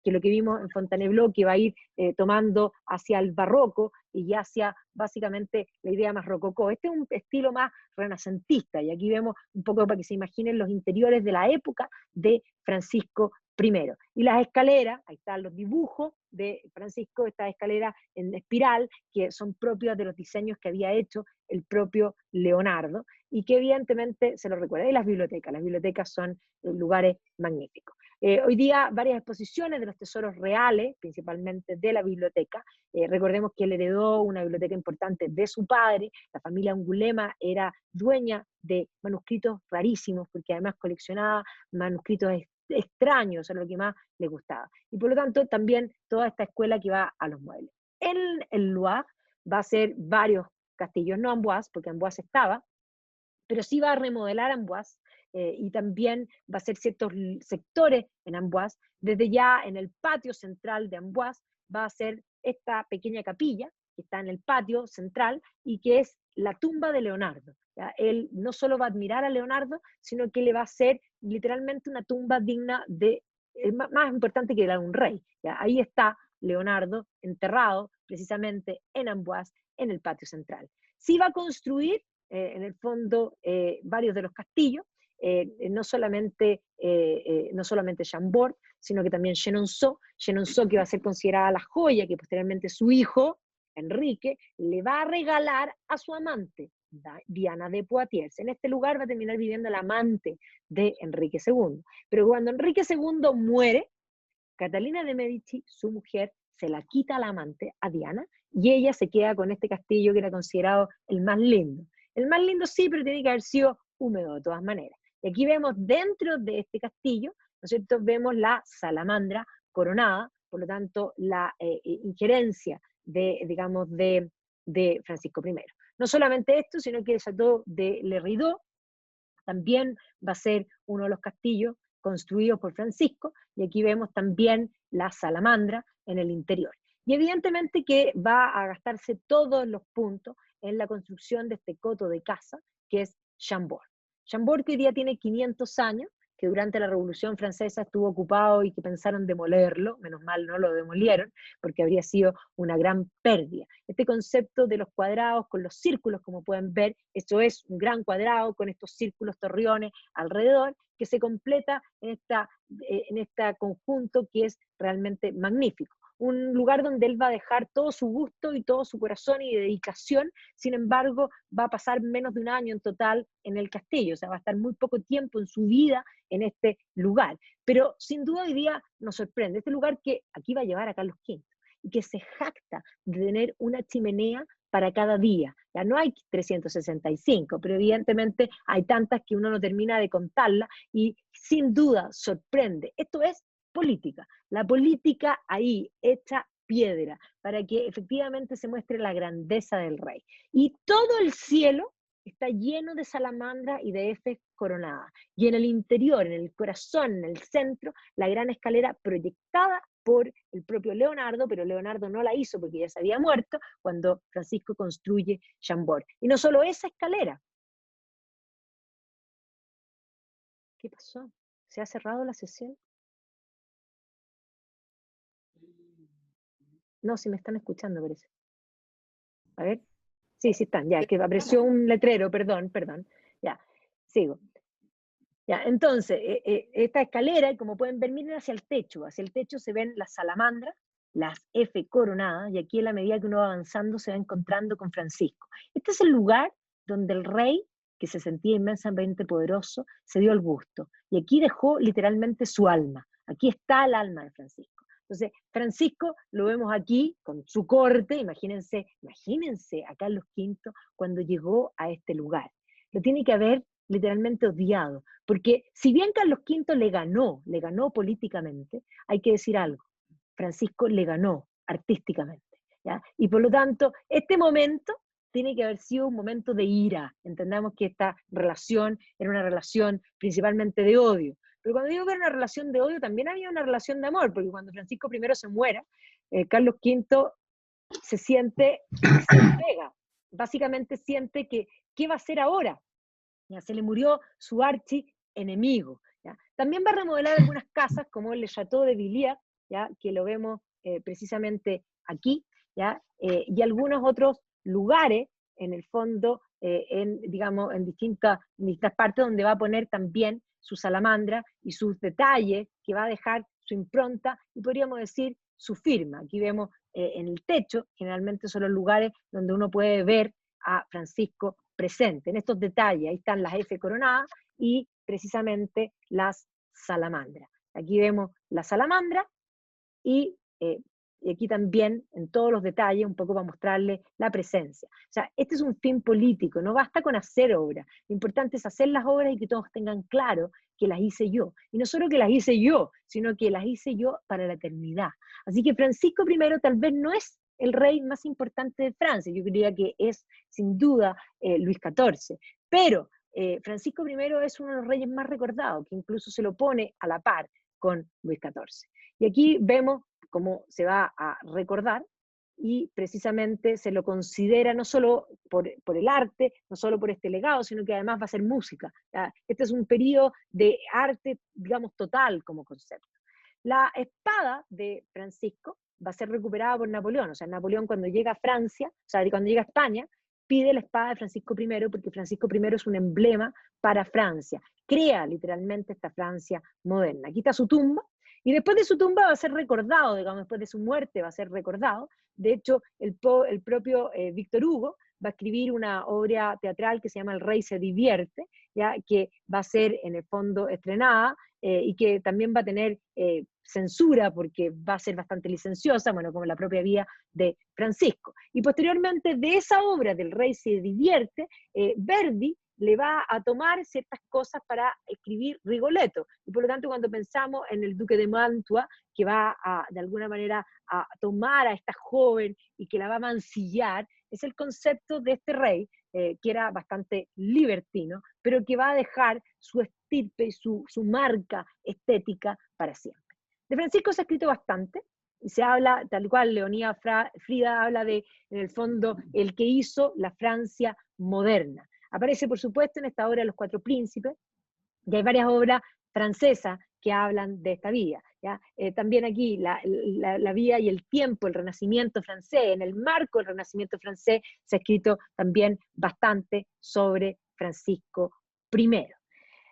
que lo que vimos en Fontainebleau, que va a ir tomando hacia el barroco y hacia básicamente la idea más rococó. Este es un estilo más renacentista, y aquí vemos un poco para que se imaginen los interiores de la época de Francisco I. Y las escaleras, ahí están los dibujos de Francisco, estas escaleras en espiral, que son propias de los diseños que había hecho el propio Leonardo, y que evidentemente se lo recuerda. Y las bibliotecas son lugares magníficos. Hoy día varias exposiciones de los tesoros reales, principalmente de la biblioteca. Recordemos que él heredó una biblioteca importante de su padre. La familia Angulema era dueña de manuscritos rarísimos, porque además coleccionaba manuscritos extraños, eso es lo que más le gustaba. Y por lo tanto, también toda esta escuela que va a los muebles. En el Loire va a ser varios castillos, no Amboise, porque Amboise estaba, pero sí va a remodelar Amboise, y también va a ser ciertos sectores en Amboise. Desde ya en el patio central de Amboise va a ser esta pequeña capilla que está en el patio central y que es la tumba de Leonardo. ¿Ya? Él no solo va a admirar a Leonardo, sino que le va a hacer literalmente una tumba digna de, más importante que la de un rey. ¿Ya? Ahí está Leonardo enterrado precisamente en Amboise, en el patio central. Sí va a construir en el fondo varios de los castillos, no solamente Chambord, sino que también Chenonceau, que va a ser considerada la joya que posteriormente su hijo, Enrique, le va a regalar a su amante, Diana de Poitiers. En este lugar va a terminar viviendo el amante de Enrique II. Pero cuando Enrique II muere, Catalina de Medici, su mujer, se la quita al amante, a Diana, y ella se queda con este castillo que era considerado el más lindo. El más lindo sí, pero tiene que haber sido húmedo de todas maneras. Y aquí vemos dentro de este castillo, ¿no es cierto?, vemos la salamandra coronada, por lo tanto, la injerencia digamos, de Francisco I. No solamente esto, sino que el Château de Le Rideau también va a ser uno de los castillos construidos por Francisco, y aquí vemos también la salamandra en el interior. Y evidentemente que va a gastarse todos los puntos en la construcción de este coto de casa, que es Chambord. Chambord, que hoy día tiene 500 años, que durante la Revolución Francesa estuvo ocupado y que pensaron demolerlo, menos mal no lo demolieron, porque habría sido una gran pérdida. Este concepto de los cuadrados con los círculos, como pueden ver, esto es un gran cuadrado con estos círculos torreones alrededor, que se completa en este conjunto que es realmente magnífico. Un lugar donde él va a dejar todo su gusto y todo su corazón y dedicación. Sin embargo, va a pasar menos de un año en total en el castillo, o sea, va a estar muy poco tiempo en su vida en este lugar. Pero sin duda hoy día nos sorprende, este lugar que aquí va a llevar a Carlos V, y que se jacta de tener una chimenea para cada día. Ya no hay 365, pero evidentemente hay tantas que uno no termina de contarlas, y sin duda sorprende. Esto es política. La política ahí hecha piedra para que efectivamente se muestre la grandeza del rey. Y todo el cielo está lleno de salamandras y de Fs coronadas. Y en el interior, en el corazón, en el centro, la gran escalera proyectada por el propio Leonardo, pero Leonardo no la hizo porque ya se había muerto cuando Francisco construye Chambord. Y no solo esa escalera. ¿Qué pasó? ¿Se ha cerrado la sesión? No, si me están escuchando, parece. A ver. Sí, sí están, ya, que apareció un letrero, perdón, ya, sigo. Ya, entonces, esta escalera, como pueden ver, miren hacia el techo se ven las salamandras, las F coronadas, y aquí a la medida que uno va avanzando se va encontrando con Francisco. Este es el lugar donde el rey, que se sentía inmensamente poderoso, se dio el gusto, y aquí dejó literalmente su alma. Aquí está el alma de Francisco. Entonces, Francisco lo vemos aquí con su corte, imagínense a Carlos V cuando llegó a este lugar. Lo tiene que haber literalmente odiado, porque si bien Carlos V le ganó políticamente, hay que decir algo, Francisco le ganó artísticamente, ¿ya? Y por lo tanto, este momento tiene que haber sido un momento de ira. Entendamos que esta relación era una relación principalmente de odio. Pero cuando digo que era una relación de odio, también había una relación de amor, porque cuando Francisco I se muera, Carlos V se siente sin pega. Básicamente siente que, ¿qué va a hacer ahora? Ya se le murió su archienemigo. ¿Ya? También va a remodelar algunas casas, como el Château de Villiers, ¿ya? Que lo vemos precisamente aquí, ¿ya? Y algunos otros lugares, en el fondo, digamos, en distintas partes, donde va a poner también su salamandra y sus detalles, que va a dejar su impronta, y podríamos decir su firma. Aquí vemos en el techo, generalmente son los lugares donde uno puede ver a Francisco presente. En estos detalles, ahí están las F coronadas y precisamente las salamandras. Aquí vemos la salamandra y aquí también en todos los detalles, un poco para mostrarle la presencia. O sea, este es un fin político, no basta con hacer obras, lo importante es hacer las obras y que todos tengan claro que las hice yo. Y no solo que las hice yo, sino que las hice yo para la eternidad. Así que Francisco I tal vez no es el rey más importante de Francia, yo diría que es sin duda Luis XIV, pero Francisco I es uno de los reyes más recordados, que incluso se lo pone a la par con Luis XIV. Y aquí vemos cómo se va a recordar, y precisamente se lo considera no solo por el arte, no solo por este legado, sino que además va a ser música. ¿Ya? Este es un periodo de arte, digamos, total como concepto. La espada de Francisco va a ser recuperada por Napoleón, o sea, Napoleón cuando llega a Francia, o sea, cuando llega a España, pide la espada de Francisco I, porque Francisco I es un emblema para Francia, crea literalmente esta Francia moderna. Aquí está su tumba, y después de su tumba va a ser recordado, digamos, después de su muerte va a ser recordado. De hecho, el propio Víctor Hugo va a escribir una obra teatral que se llama El Rey se divierte, ¿ya? Que va a ser en el fondo estrenada y que también va a tener censura porque va a ser bastante licenciosa, bueno, como la propia vida de Francisco. Y posteriormente de esa obra del Rey se divierte, Verdi le va a tomar ciertas cosas para escribir Rigoletto. Y por lo tanto, cuando pensamos en el Duque de Mantua, que va de alguna manera a tomar a esta joven y que la va a mancillar, es el concepto de este rey, que era bastante libertino, pero que va a dejar su estirpe y su marca estética para siempre. De Francisco se ha escrito bastante, y se habla, tal cual Leonida Frida habla de, en el fondo, el que hizo la Francia moderna. Aparece, por supuesto, en esta obra Los Cuatro Príncipes, y hay varias obras francesas que hablan de esta vida. ¿Ya? También aquí la vida y el tiempo, el Renacimiento francés, en el marco del Renacimiento francés se ha escrito también bastante sobre Francisco I.